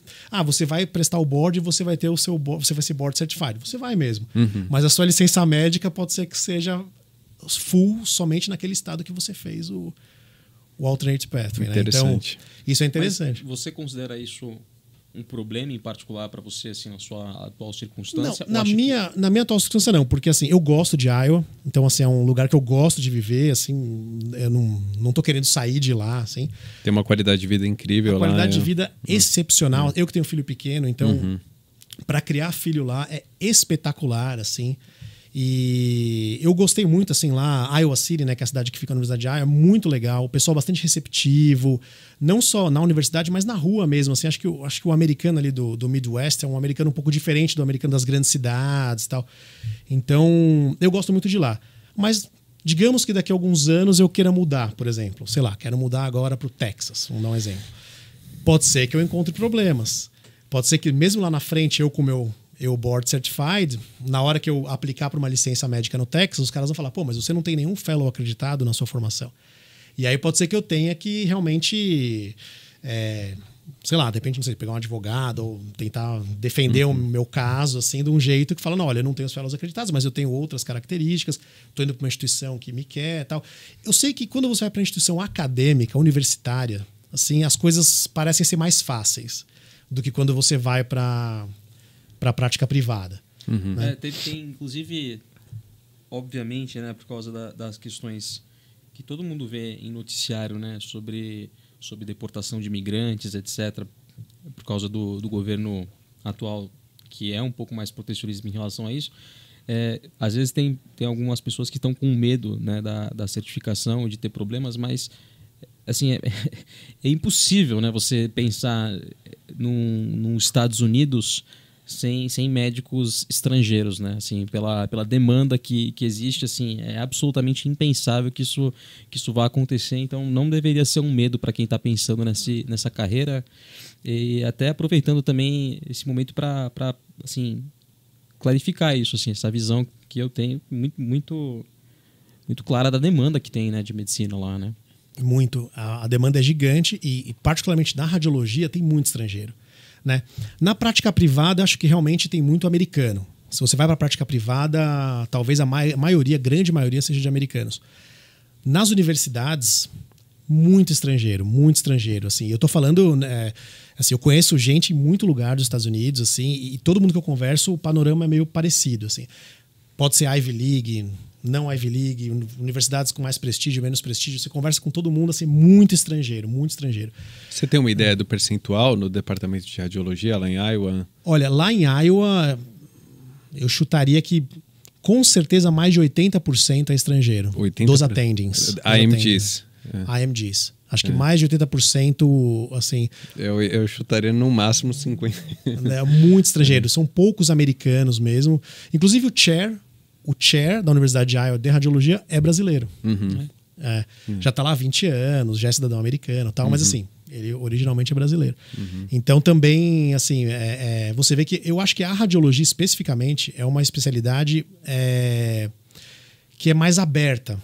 você vai prestar o board e você vai ter o seu board, você vai ser board certified. Você vai mesmo. Mas a sua licença médica pode ser que seja full somente naquele estado que você fez o alternate pathway. Né? Então, isso é interessante. Mas você considera isso um problema em particular para você, assim, na sua atual circunstância? Não, na minha atual circunstância não, porque assim, eu gosto de Iowa, então assim, é um lugar que eu gosto de viver, assim, eu não tô querendo sair de lá, assim. Tem uma qualidade de vida incrível lá. Uma qualidade de vida excepcional. Eu que tenho filho pequeno, então para criar filho lá é espetacular, assim. E eu gostei muito, assim, lá, Iowa City, né, que é a cidade que fica na Universidade de Iowa, é muito legal, o pessoal bastante receptivo, não só na universidade, mas na rua mesmo, assim, acho que o americano ali do Midwest é um americano um pouco diferente do americano das grandes cidades e tal. Então, eu gosto muito de lá. Mas, digamos que daqui a alguns anos eu queira mudar, por exemplo, sei lá, quero mudar agora para o Texas, vamos dar um exemplo. Pode ser que eu encontre problemas. Pode ser que mesmo lá na frente, eu com o meu board certified, na hora que eu aplicar para uma licença médica no Texas, os caras vão falar, mas você não tem nenhum fellow acreditado na sua formação. E aí pode ser que eu tenha que realmente, sei lá, de repente, não sei, pegar um advogado ou tentar defender o meu caso, assim, de um jeito que fala, não, olha, eu não tenho os fellows acreditados, mas eu tenho outras características, estou indo para uma instituição que me quer e tal. Eu sei que quando você vai para uma instituição acadêmica, universitária, assim, as coisas parecem ser mais fáceis do que quando você vai para a prática privada. Né? Tem, inclusive, obviamente, né, por causa das questões que todo mundo vê em noticiário, né, sobre deportação de imigrantes, etc., por causa do governo atual, que é um pouco mais protecionismo em relação a isso. Às vezes tem algumas pessoas que estão com medo, né, da certificação, de ter problemas, mas assim, é impossível, né, você pensar num Estados Unidos sem médicos estrangeiros, né? Assim, pela demanda que existe, assim, é absolutamente impensável que isso vá acontecer. Então, não deveria ser um medo para quem está pensando nessa carreira. E até aproveitando também esse momento para assim, clarificar isso, assim, essa visão que eu tenho muito clara da demanda que tem, né, de medicina lá, né? Muito. A demanda é gigante e particularmente na radiologia, tem muito estrangeiro. Né? Na prática privada, acho que realmente tem muito americano. Se você vai para a prática privada, talvez a grande maioria seja de americanos. Nas universidades, muito estrangeiro. Assim, eu tô falando, assim, eu conheço gente em muito lugar dos Estados Unidos, assim, e todo mundo que eu converso, o panorama é meio parecido. Assim. Pode ser Ivy League, não Ivy League, universidades com mais prestígio, menos prestígio. Você conversa com todo mundo, assim, muito estrangeiro. Você tem uma ideia do percentual no departamento de radiologia lá em Iowa? Olha, lá em Iowa, eu chutaria que com certeza mais de 80% é estrangeiro. 80%? Dos attendings. AMGs. AMGs. Acho que mais de 80%, assim... Eu chutaria no máximo 50%. É muito estrangeiro. São poucos americanos mesmo. Inclusive o chair da Universidade de Iowa de radiologia é brasileiro. Já está lá há 20 anos, já é cidadão americano, tal, mas assim, ele originalmente é brasileiro. Então também, assim, você vê que eu acho que a radiologia especificamente é uma especialidade que é mais aberta.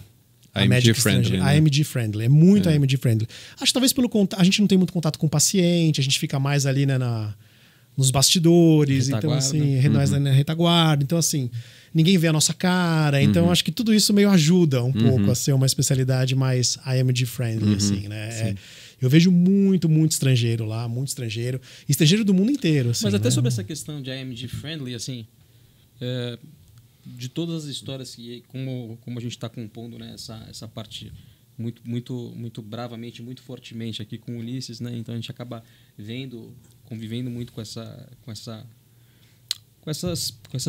AMG friendly, né? AMG friendly, é muito AMG friendly. Acho que talvez a gente não tem muito contato com o paciente, a gente fica mais ali, né, nos bastidores, então assim, mais na retaguarda, então assim, ninguém vê a nossa cara, então acho que tudo isso meio ajuda um pouco a ser uma especialidade mais AMG friendly, assim, né? Eu vejo muito estrangeiro lá, estrangeiro do mundo inteiro, assim. Mas até sobre essa questão de AMG friendly, assim, de todas as histórias que como a gente está compondo, né, essa parte muito bravamente, muito fortemente aqui com o Ulisses, né? Então a gente acaba convivendo muito com essas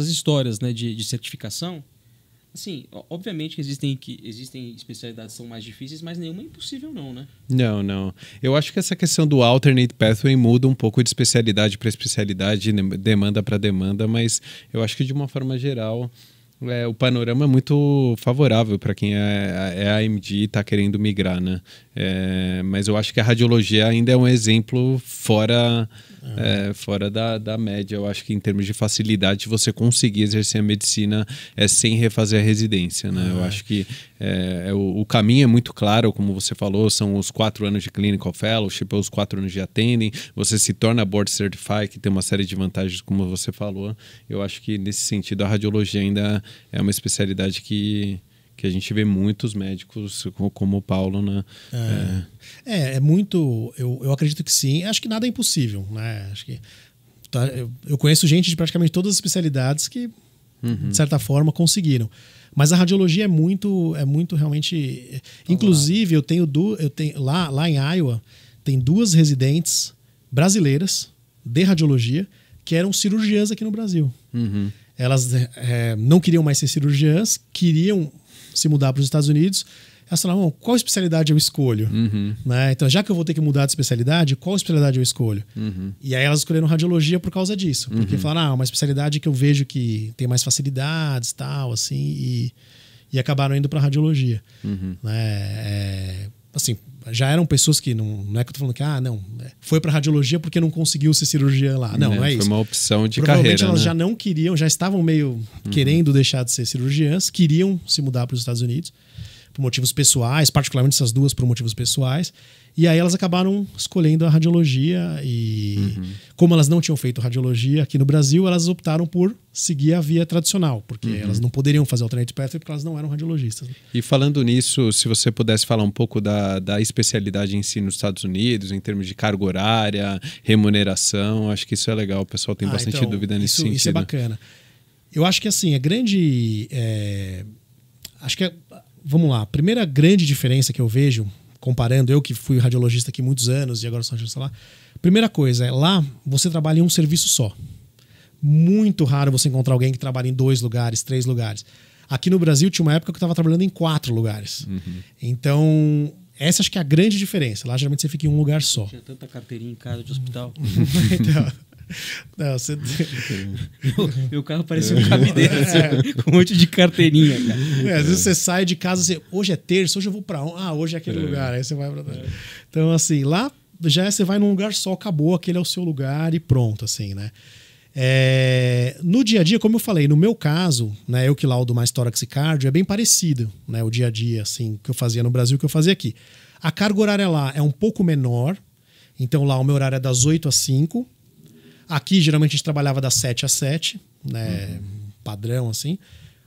histórias, né, de certificação. Assim, obviamente que existem especialidades que são mais difíceis, mas nenhuma é impossível não, né? Não. Eu acho que essa questão do alternate pathway muda um pouco de especialidade para especialidade, demanda para demanda, mas eu acho que de uma forma geral o panorama é muito favorável para quem é AMG e está querendo migrar, né? Mas eu acho que a radiologia ainda é um exemplo fora da média. Eu acho que em termos de facilidade de você conseguir exercer a medicina sem refazer a residência, né? Eu acho que o caminho é muito claro, como você falou, são os 4 anos de clinical fellowship, os 4 anos de attending, você se torna board certified, que tem uma série de vantagens, como você falou. Eu acho que nesse sentido a radiologia ainda é uma especialidade que a gente vê muitos médicos como o Paulo, né? É muito... Eu acredito que sim. Acho que nada é impossível, né? Acho que eu conheço gente de praticamente todas as especialidades que, de certa forma, conseguiram. Mas a radiologia é muito realmente... Inclusive, eu tenho lá em Iowa, tem 2 residentes brasileiras de radiologia que eram cirurgiãs aqui no Brasil. Elas não queriam mais ser cirurgiãs, queriam se mudar para os Estados Unidos. Elas falaram, qual especialidade eu escolho? Né? Então, já que eu vou ter que mudar de especialidade, qual especialidade eu escolho? E aí elas escolheram radiologia por causa disso. Porque falaram, uma especialidade que eu vejo que tem mais facilidades, tal, assim, e acabaram indo para radiologia. Né? Assim, já eram pessoas que não é que eu tô falando que foi para radiologia porque não conseguiu ser cirurgiã lá. Não é isso. Foi uma opção de Provavelmente carreira, elas né? já não queriam, já estavam meio querendo deixar de ser cirurgiãs, queriam se mudar para os Estados Unidos, por motivos pessoais, particularmente essas duas por motivos pessoais. E aí elas acabaram escolhendo a radiologia e como elas não tinham feito radiologia aqui no Brasil, elas optaram por seguir a via tradicional, porque elas não poderiam fazer alternate pathway porque elas não eram radiologistas. E falando nisso, se você pudesse falar um pouco da especialidade em si nos Estados Unidos, em termos de carga horária, remuneração, acho que isso é legal, o pessoal tem bastante então, dúvida nesse sentido. Isso é bacana. Eu acho que assim, a grande... acho que, vamos lá, a primeira grande diferença que eu vejo, comparando, eu que fui radiologista aqui muitos anos e agora sou radiologista lá, primeira coisa, lá você trabalha em um serviço só. Muito raro você encontrar alguém que trabalha em 2 lugares, 3 lugares. Aqui no Brasil tinha uma época que eu estava trabalhando em 4 lugares. Então, essa acho que é a grande diferença. Lá geralmente você fica em um lugar só. Tinha tanta carteirinha em casa de hospital. Então, não, você... Meu carro parecia um cabideiro, assim, com um monte de carteirinha, cara. Às vezes você sai de casa, você, hoje é terça, hoje eu vou pra onde? Hoje é aquele lugar, aí você vai pra... Então, assim, lá já você vai num lugar só, acabou, aquele é o seu lugar e pronto, assim, né? No dia a dia, como eu falei, no meu caso, né, eu que laudo mais tórax e cardio, é bem parecido, né, o dia a dia, assim, que eu fazia no Brasil, que eu fazia aqui. A carga horária lá é um pouco menor, então lá o meu horário é das 8 às 5. Aqui, geralmente, a gente trabalhava das 7 às 7, né? Padrão, assim.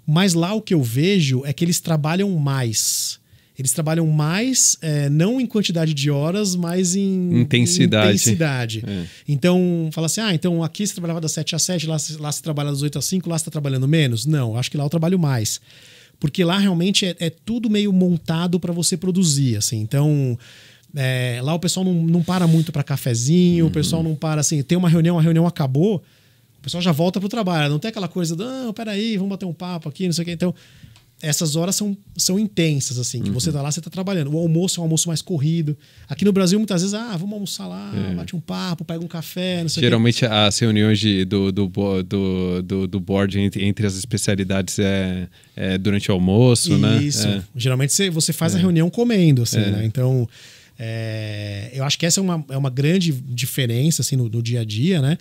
Mas lá o que eu vejo é que eles trabalham mais. Eles trabalham mais, não em quantidade de horas, mas em intensidade. Então, fala assim, então aqui você trabalhava das 7 às 7, lá você trabalha das 8 às 5, lá você está trabalhando menos? Não, acho que lá eu trabalho mais. Porque lá realmente é tudo meio montado para você produzir, assim. Então... lá o pessoal não para muito para cafezinho, o pessoal não para assim, tem uma reunião, a reunião acabou, o pessoal já volta pro trabalho, não tem aquela coisa, não, peraí, vamos bater um papo aqui, não sei o que. Então, essas horas são intensas, assim, que você tá lá, você tá trabalhando. O almoço é um almoço mais corrido. Aqui no Brasil, muitas vezes, vamos almoçar lá, bate um papo, pega um café, não sei o que. Geralmente as reuniões do board entre as especialidades é durante o almoço, né? Isso. Geralmente você faz a reunião comendo, assim, né? Então... eu acho que essa é uma grande diferença assim, no dia a dia, né?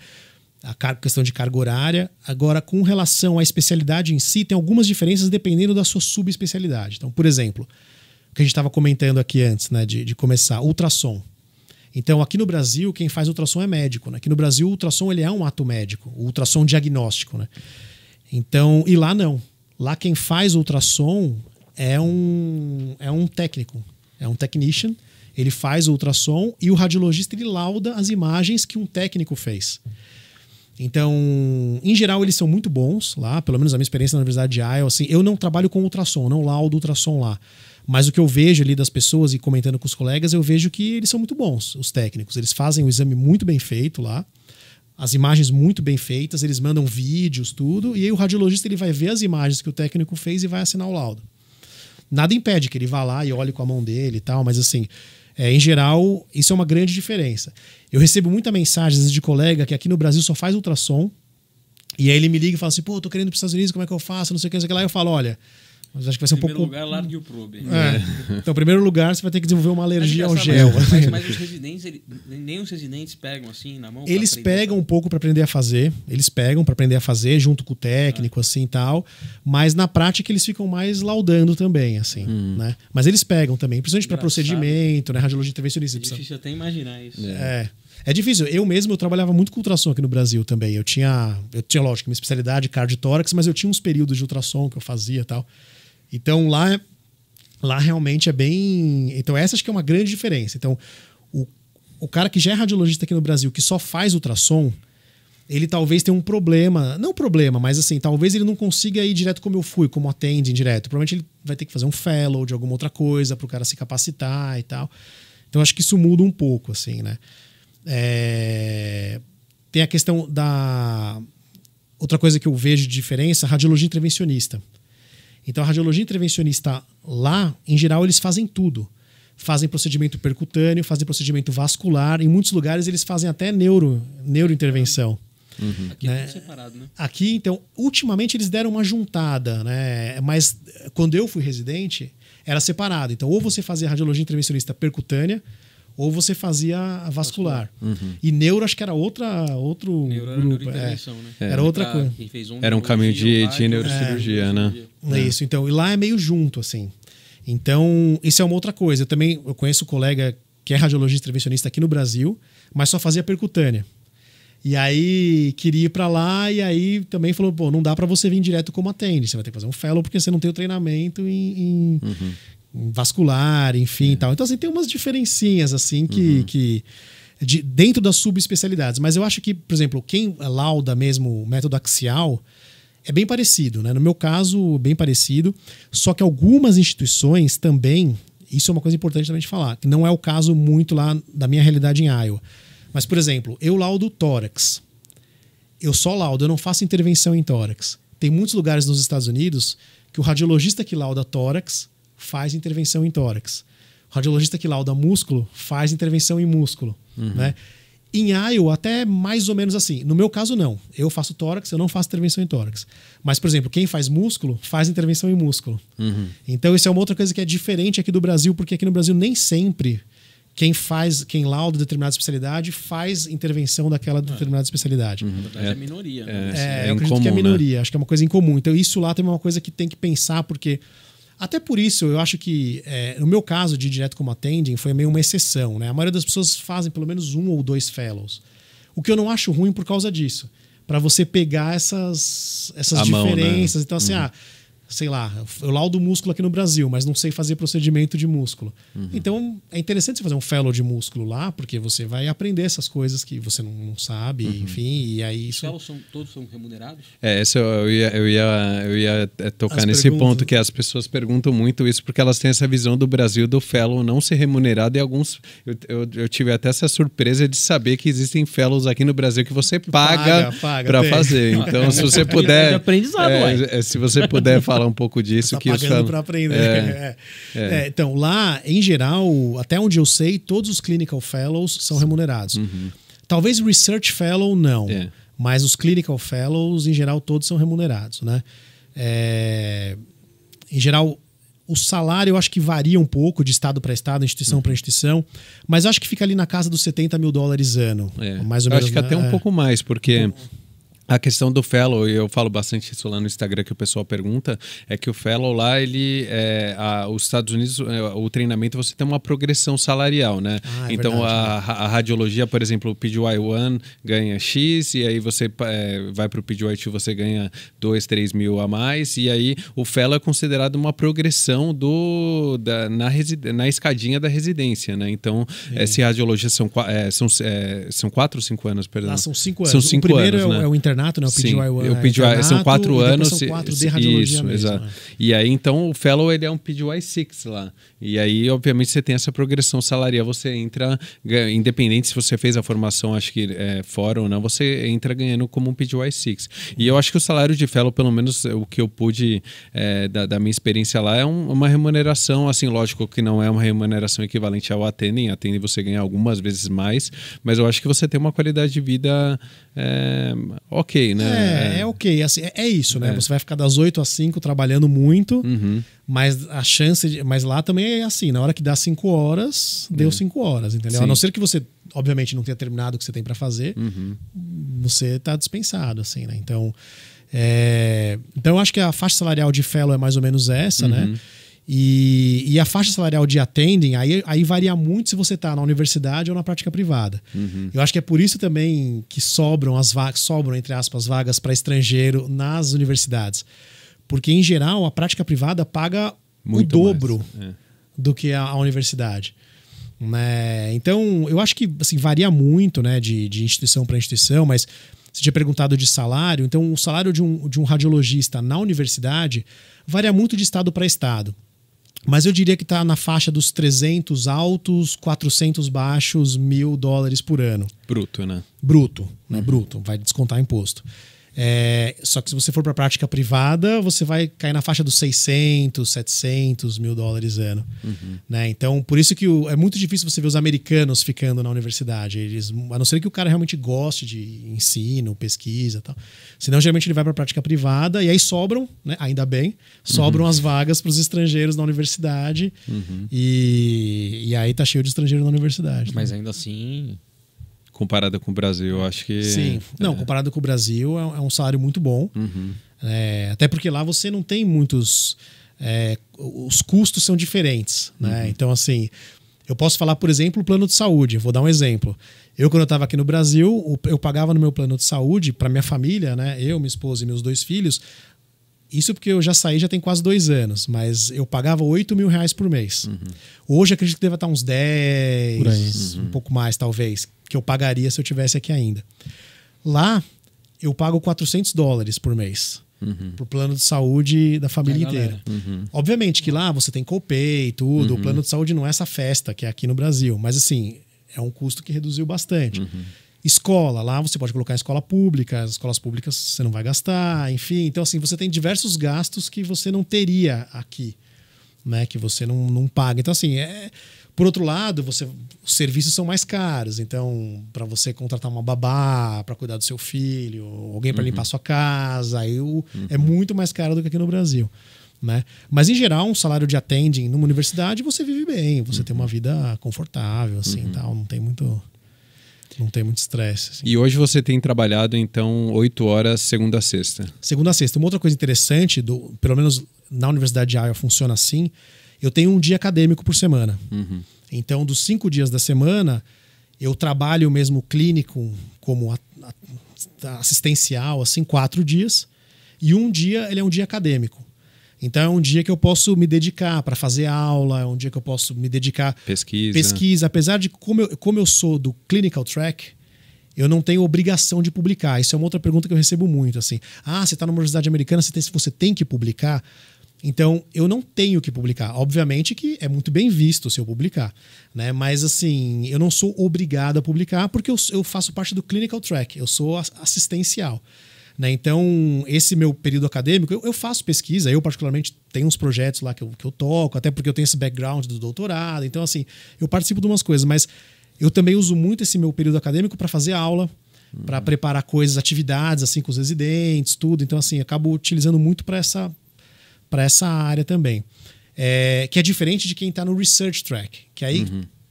A questão de carga horária. Agora, com relação à especialidade em si, tem algumas diferenças dependendo da sua subespecialidade. Então, por exemplo, o que a gente estava comentando aqui antes, né, de começar, ultrassom. Então, aqui no Brasil, quem faz ultrassom é médico, né? Aqui no Brasil, o ultrassom ele é um ato médico, o ultrassom diagnóstico, né? Então, e lá não. Lá quem faz ultrassom é um técnico, é um technician. Ele faz o ultrassom e o radiologista ele lauda as imagens que um técnico fez. Então, em geral, eles são muito bons lá, pelo menos a minha experiência na Universidade de Iowa, assim, eu não trabalho com ultrassom, não laudo ultrassom lá. Mas o que eu vejo ali das pessoas e comentando com os colegas, eu vejo que eles são muito bons, os técnicos. Eles fazem o exame muito bem feito lá, as imagens muito bem feitas, eles mandam vídeos, tudo, e aí o radiologista ele vai ver as imagens que o técnico fez e vai assinar o laudo. Nada impede que ele vá lá e olhe com a mão dele e tal, mas assim... em geral, isso é uma grande diferença. Eu recebo muita mensagem de colega que aqui no Brasil só faz ultrassom. E aí ele me liga e fala assim, tô querendo ir para os Estados Unidos, como é que eu faço? Não sei o que, não sei o que lá. Eu falo, olha, mas acho que vai ser um pouco... Em primeiro lugar, largue o probe. Então, em primeiro lugar, você vai ter que desenvolver uma alergia ao gel. Mas os residentes, nem os residentes pegam assim na mão? Eles pegam um pouco para aprender a fazer. Eles pegam para aprender a fazer junto com o técnico, assim e tal. Mas na prática eles ficam mais laudando também, assim, né? Mas eles pegam também, principalmente para procedimento, né? Radiologia intervencionista. É difícil até imaginar isso. É difícil. Eu trabalhava muito com ultrassom aqui no Brasil também. Eu tinha lógico, minha especialidade cardiotórax, mas eu tinha uns períodos de ultrassom que eu fazia e tal. Então lá realmente é bem... Então essa acho que é uma grande diferença. Então o cara que já é radiologista aqui no Brasil, que só faz ultrassom, ele talvez tenha um problema. Não problema, mas assim, talvez ele não consiga ir direto como eu fui, como attending direto. Provavelmente ele vai ter que fazer um fellow de alguma outra coisa para o cara se capacitar e tal. Então acho que isso muda um pouco, assim, né? Tem a questão da... Outra coisa que eu vejo de diferença, radiologia intervencionista. Então, a radiologia intervencionista lá, em geral, eles fazem tudo. Fazem procedimento percutâneo, fazem procedimento vascular. Em muitos lugares, eles fazem até neurointervenção. Aqui é tudo separado, né? Aqui, então, ultimamente, eles deram uma juntada, né? Mas quando eu fui residente, era separado. Então, ou você fazia radiologia intervencionista percutânea, ou você fazia a vascular. E neuro, acho que era outro grupo. Era outra coisa. Era um caminho de neurocirurgia, né? Isso, então. E lá é meio junto, assim. Então, isso é uma outra coisa. Eu conheço um colega que é radiologista intervencionista aqui no Brasil, mas só fazia percutânea. E aí queria ir para lá e aí também falou, pô, não dá para você vir direto como attending, você vai ter que fazer um fellow porque você não tem o treinamento em vascular, enfim e tal. Então, assim, tem umas diferencinhas assim que dentro das subespecialidades. Mas eu acho que, por exemplo, quem lauda mesmo o método axial é bem parecido, né? No meu caso, bem parecido. Só que algumas instituições também, isso é uma coisa importante também de falar, que não é o caso muito lá da minha realidade em Iowa. Mas, por exemplo, eu laudo tórax. Eu só laudo, eu não faço intervenção em tórax. Tem muitos lugares nos Estados Unidos que o radiologista que lauda tórax faz intervenção em tórax. O radiologista que lauda músculo faz intervenção em músculo. Né? Em Iowa, até mais ou menos assim. No meu caso, não. Eu faço tórax, eu não faço intervenção em tórax. Mas, por exemplo, quem faz músculo, faz intervenção em músculo. Então, isso é uma outra coisa que é diferente aqui do Brasil, porque aqui no Brasil nem sempre quem lauda determinada especialidade faz intervenção daquela determinada especialidade. Na verdade, é minoria. Né? Eu acredito incomum, que é minoria. Né? Acho que é uma coisa incomum. Então, isso lá também é uma coisa que tem que pensar, porque... Até por isso, eu acho que, no meu caso de direto como attending, foi meio uma exceção. Né? A maioria das pessoas fazem pelo menos 1 ou 2 fellows. O que eu não acho ruim por causa disso. Para você pegar essas diferenças. Mão, né? Então, assim, sei lá, eu laudo músculo aqui no Brasil, mas não sei fazer procedimento de músculo. Então, é interessante você fazer um fellow de músculo lá, porque você vai aprender essas coisas que você não sabe, enfim, e aí isso... Os fellows todos são remunerados? Isso eu ia tocar nesse ponto, que as pessoas perguntam muito isso, porque elas têm essa visão do Brasil do fellow não ser remunerado, e alguns... Eu tive até essa surpresa de saber que existem fellows aqui no Brasil que você paga para fazer. Então, se você puder... se você puder falar um pouco disso. Tá pagando para aprender. Então, lá, em geral, até onde eu sei, todos os clinical fellows são remunerados. Talvez research fellow não, mas os clinical fellows, em geral, todos são remunerados. Né? Em geral, o salário eu acho que varia um pouco de estado para estado, instituição para instituição, mas eu acho que fica ali na casa dos $70 mil ano. Mais ou menos, acho que até um pouco mais, porque... A questão do fellow, e eu falo bastante isso lá no Instagram, que o pessoal pergunta, é que o fellow lá, os Estados Unidos, o treinamento, você tem uma progressão salarial, né? Então, a radiologia, por exemplo, o PGY1 ganha X, e aí você vai para o PGY2, você ganha 2, 3 mil a mais, e aí o fellow é considerado uma progressão na escadinha da residência, né? Então, se radiologia são 4 ou 5 anos, perdão? São 5 anos. São 5 o primeiro anos, né? É o internato, né? O PGY1 o PGY são 4 anos. São 4 de radiologia mesmo. Exato. Né? E aí, então, o fellow ele é um PGY6 lá. E aí, obviamente, você tem essa progressão salarial. Você entra, independente se você fez a formação, acho que fora ou não, você entra ganhando como um PGY6. E eu acho que o salário de fellow, pelo menos o que eu pude da minha experiência lá, é uma remuneração, assim, lógico que não é uma remuneração equivalente ao attending. Attending você ganha algumas vezes mais, mas eu acho que você tem uma qualidade de vida ok, né? Ok. Assim, é isso, né? Você vai ficar das 8 às 5 trabalhando muito, mas a chance... Mas lá também é assim, na hora que dá 5 horas, deu 5 horas, entendeu? Sim. A não ser que você, obviamente, não tenha terminado o que você tem para fazer, você tá dispensado, assim, né? Então, eu acho que a faixa salarial de fellow é mais ou menos essa, né? E a faixa salarial de attending, aí varia muito se você está na universidade ou na prática privada. Eu acho que é por isso também que sobram, entre aspas, vagas para estrangeiro nas universidades. Porque, em geral, a prática privada paga muito o dobro do que a universidade. Né? Então, eu acho que assim, varia muito, né, de instituição para instituição, mas você tinha perguntado de salário. Então, o salário de um radiologista na universidade varia muito de estado para estado. Mas eu diria que está na faixa dos 300 altos, 400 baixos, $1.000 por ano. Bruto, né? Bruto, né? Bruto, vai descontar imposto. Só que se você for para a prática privada, você vai cair na faixa dos 600, 700 mil dólares ano. Né? Então, por isso que é muito difícil você ver os americanos ficando na universidade. A não ser que o cara realmente goste de ensino, pesquisa e tal. Senão, geralmente, ele vai para a prática privada e aí sobram, né? Ainda bem, sobram as vagas para os estrangeiros na universidade. E aí tá cheio de estrangeiro na universidade. Mas ainda assim... Comparado com o Brasil, eu acho que... Sim. Não, comparado com o Brasil, é um salário muito bom. Até porque lá você não tem muitos... os custos são diferentes, né? Então, assim, eu posso falar, por exemplo, o plano de saúde. Vou dar um exemplo. Quando eu estava aqui no Brasil, eu pagava no meu plano de saúde para minha família, né? Eu, minha esposa e meus 2 filhos. Isso porque eu já saí já tem quase 2 anos, mas eu pagava R$8.000 por mês. Hoje acredito que deve estar uns 10, um pouco mais talvez, que eu pagaria se eu tivesse aqui ainda. Lá, eu pago $400 por mês. Pro plano de saúde da família inteira. Obviamente que lá você tem copay e tudo, o plano de saúde não é essa festa que é aqui no Brasil, mas assim, é um custo que reduziu bastante. Escola, lá você pode colocar em escola pública, as escolas públicas você não vai gastar, enfim. Então, assim, você tem diversos gastos que você não teria aqui, né? Que você não paga. Então, assim, por outro lado, os serviços são mais caros. Então, para você contratar uma babá para cuidar do seu filho, alguém para limpar a sua casa, é muito mais caro do que aqui no Brasil, né? Mas, em geral, um salário de attending numa universidade, você vive bem, você tem uma vida confortável, assim, tal, não tem muito estresse. Assim. E hoje você tem trabalhado, então, 8 horas segunda a sexta? Segunda a sexta. Uma outra coisa interessante, pelo menos na Universidade de Iowa funciona assim, eu tenho um dia acadêmico por semana. Então, dos 5 dias da semana, eu trabalho mesmo clínico como assistencial, assim, 4 dias. E um dia, ele é um dia acadêmico. Então é um dia que eu posso me dedicar para fazer aula, é um dia que eu posso me dedicar pesquisa. Apesar de como eu sou do clinical track, eu não tenho obrigação de publicar. Isso é uma outra pergunta que eu recebo muito, assim. Você está numa universidade americana, você tem que publicar. Então eu não tenho que publicar. Obviamente que é muito bem visto se eu publicar, né? Mas assim, eu não sou obrigado a publicar porque eu faço parte do clinical track. Eu sou assistencial. Né? Então, esse meu período acadêmico, eu faço pesquisa, eu particularmente tenho uns projetos lá que eu toco, até porque eu tenho esse background do doutorado, então assim, eu participo de umas coisas, mas eu também uso muito esse meu período acadêmico para fazer aula, para preparar coisas, atividades assim com os residentes, tudo, então assim, acabo utilizando muito para essa área também. Que é diferente de quem está no research track, que aí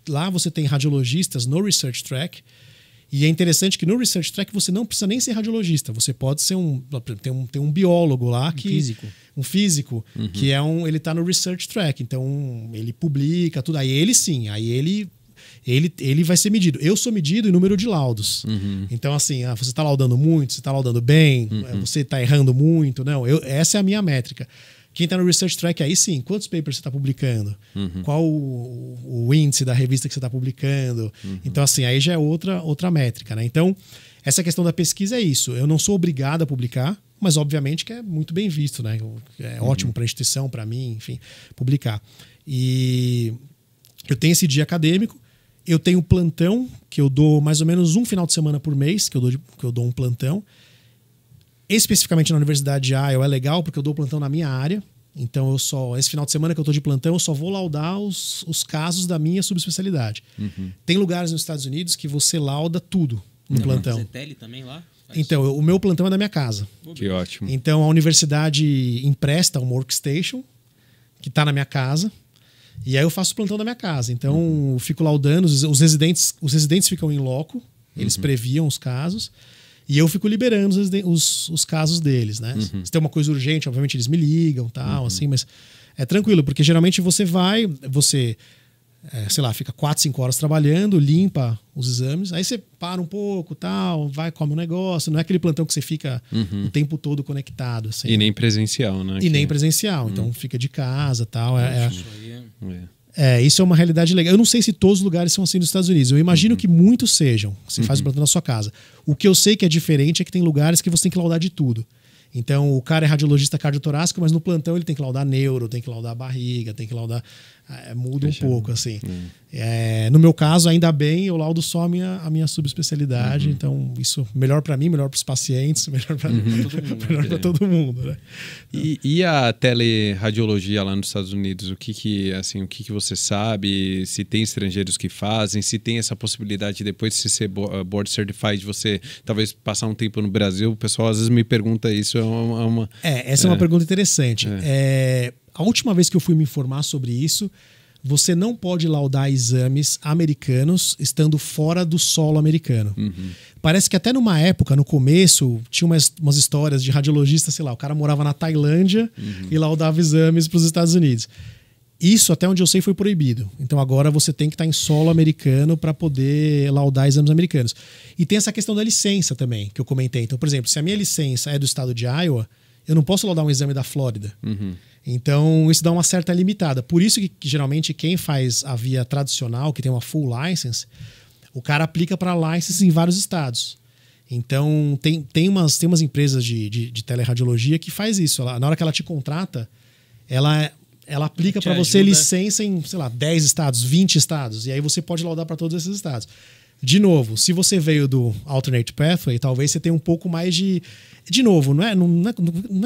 lá você tem radiologistas no research track. E é interessante que no Research Track você não precisa nem ser radiologista. Você pode ser tem um biólogo lá um físico que ele está no Research Track. Então ele publica tudo. Aí ele vai ser medido. Eu sou medido em número de laudos. Então assim, você está laudando muito, você está laudando bem, você está errando muito. Não, essa é a minha métrica. Quem está no Research Track, aí sim, quantos papers você está publicando? Qual o índice da revista que você está publicando? Então, assim, aí já é outra métrica, né? Então, essa questão da pesquisa é isso. Eu não sou obrigado a publicar, mas obviamente que é muito bem visto, né? É ótimo para a instituição, para mim, enfim, publicar. E eu tenho esse dia acadêmico, eu tenho plantão, que eu dou mais ou menos um final de semana por mês, que eu dou um plantão. Especificamente na Universidade de Iowa é legal porque eu dou plantão na minha área. Então esse final de semana que eu estou de plantão, eu só vou laudar os casos da minha subespecialidade. Tem lugares nos Estados Unidos que você lauda tudo no plantão. Você tele também lá? Então, o meu plantão é da minha casa. Que ótimo. Então a universidade empresta uma workstation que está na minha casa. E aí eu faço o plantão da minha casa. Então eu fico laudando, os residentes ficam em loco, eles previam os casos. E eu fico liberando os casos deles, né? Se tem uma coisa urgente, obviamente eles me ligam, tal, assim, mas é tranquilo, porque geralmente você sei lá, fica 4, 5 horas trabalhando, limpa os exames, aí você para um pouco, tal, vai, come um negócio, não é aquele plantão que você fica o tempo todo conectado, assim. E nem presencial, né? Nem presencial, então fica de casa, tal, isso é uma realidade legal. Eu não sei se todos os lugares são assim nos Estados Unidos. Eu imagino que muitos sejam. Você faz o plantão na sua casa. O que eu sei que é diferente é que tem lugares que você tem que laudar de tudo. Então, o cara é radiologista cardiotorácico, mas no plantão ele tem que laudar neuro, tem que laudar barriga, tem que laudar... muda um pouco, assim. No meu caso, ainda bem, eu laudo só a minha subespecialidade. Então, isso melhor para mim, melhor para os pacientes, melhor para todo mundo. Né? E a teleradiologia lá nos Estados Unidos? O que você sabe? Se tem estrangeiros que fazem? Se tem essa possibilidade, depois de você ser board certified, de você talvez passar um tempo no Brasil? O pessoal às vezes me pergunta isso. Essa é uma pergunta interessante. A última vez que eu fui me informar sobre isso, você não pode laudar exames americanos estando fora do solo americano. Parece que até numa época, no começo, tinha umas histórias de radiologista, sei lá, o cara morava na Tailândia e laudava exames para os Estados Unidos. Isso, até onde eu sei, foi proibido. Então agora você tem que estar em solo americano para poder laudar exames americanos. E tem essa questão da licença também, que eu comentei. Então, por exemplo, se a minha licença é do estado de Iowa, eu não posso laudar um exame da Flórida. Então, isso dá uma certa limitada. Por isso que geralmente quem faz a via tradicional, que tem uma full license, o cara aplica para license em vários estados. Então, tem umas empresas de teleradiologia que faz isso. Na hora que ela te contrata, ela aplica para você licença em, sei lá, 10 estados, 20 estados. E aí você pode laudar para todos esses estados. De novo, se você veio do Alternate Pathway, talvez você tenha um pouco mais de... De novo, não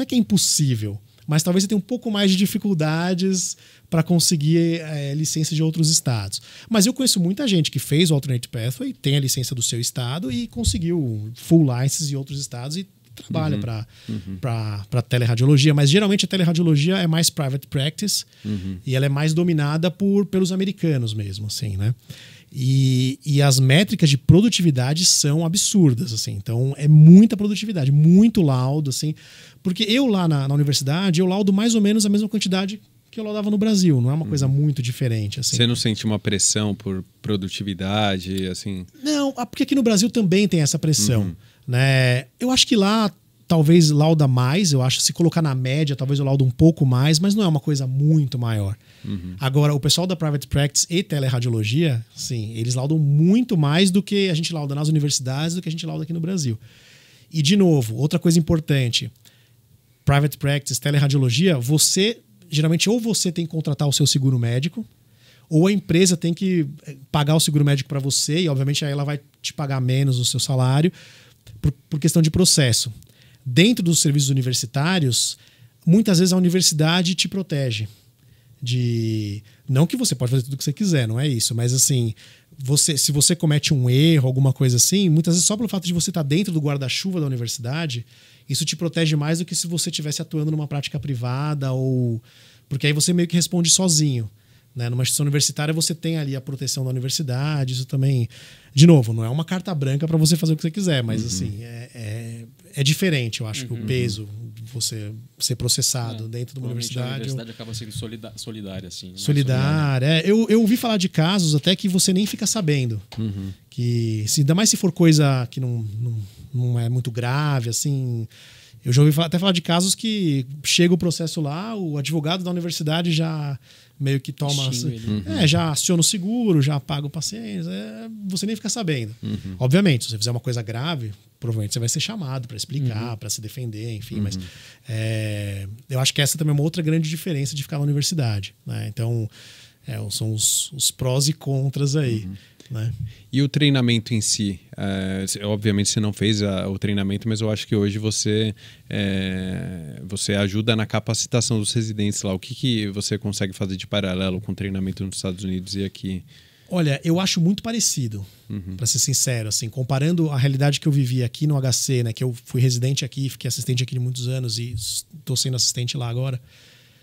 é que é impossível, mas talvez você tenha um pouco mais de dificuldades para conseguir licença de outros estados. Mas eu conheço muita gente que fez o Alternate Pathway, tem a licença do seu estado e conseguiu full license em outros estados e trabalha para teleradiologia. Mas geralmente a teleradiologia é mais private practice e ela é mais dominada pelos americanos mesmo, assim, né? E as métricas de produtividade são absurdas, assim. Então, é muita produtividade, muito laudo, assim. Porque eu lá na universidade, eu laudo mais ou menos a mesma quantidade que eu laudava no Brasil. Não é uma coisa muito diferente, assim. Você não sente uma pressão por produtividade, assim? Não, porque aqui no Brasil também tem essa pressão, né? Eu acho que lá talvez lauda mais. Eu acho que se colocar na média, talvez eu laudo um pouco mais, mas não é uma coisa muito maior. Agora, o pessoal da Private Practice e teleradiologia, sim, eles laudam muito mais do que a gente lauda nas universidades, do que a gente lauda aqui no Brasil. E, de novo, outra coisa importante. Private Practice, teleradiologia, geralmente, ou você tem que contratar o seu seguro médico, ou a empresa tem que pagar o seguro médico para você, e, obviamente, aí ela vai te pagar menos o seu salário, por questão de processo. Dentro dos serviços universitários, muitas vezes a universidade te protege. Não que você pode fazer tudo o que você quiser, não é isso, mas assim, se você comete um erro, alguma coisa assim, muitas vezes só pelo fato de você estar dentro do guarda-chuva da universidade, isso te protege mais do que se você estivesse atuando numa prática privada, porque aí você meio que responde sozinho, né? Numa instituição universitária você tem ali a proteção da universidade, isso também, de novo, não é uma carta branca para você fazer o que você quiser, mas assim, é diferente, eu acho, que o peso você ser processado dentro de uma universidade. A universidade acaba sendo solidária, assim. Né? Solidária. Eu ouvi falar de casos até que você nem fica sabendo. Que, ainda mais se for coisa que não é muito grave, assim. Eu já ouvi até falar de casos que chega o processo lá, o advogado da universidade já meio que toma... já aciona o seguro, já paga o paciente. Você nem fica sabendo. Obviamente, se você fizer uma coisa grave, provavelmente você vai ser chamado para explicar, para se defender, enfim. Mas eu acho que essa também é uma outra grande diferença de ficar na universidade, né? Então, são os prós e contras aí. Né? E o treinamento em si? Obviamente você não fez o treinamento, mas eu acho que hoje você ajuda na capacitação dos residentes lá. O que você consegue fazer de paralelo com o treinamento nos Estados Unidos e aqui? Olha, eu acho muito parecido, para ser sincero, assim, comparando a realidade que eu vivi aqui no HC, né, que eu fui residente aqui, fiquei assistente aqui de muitos anos e estou sendo assistente lá agora,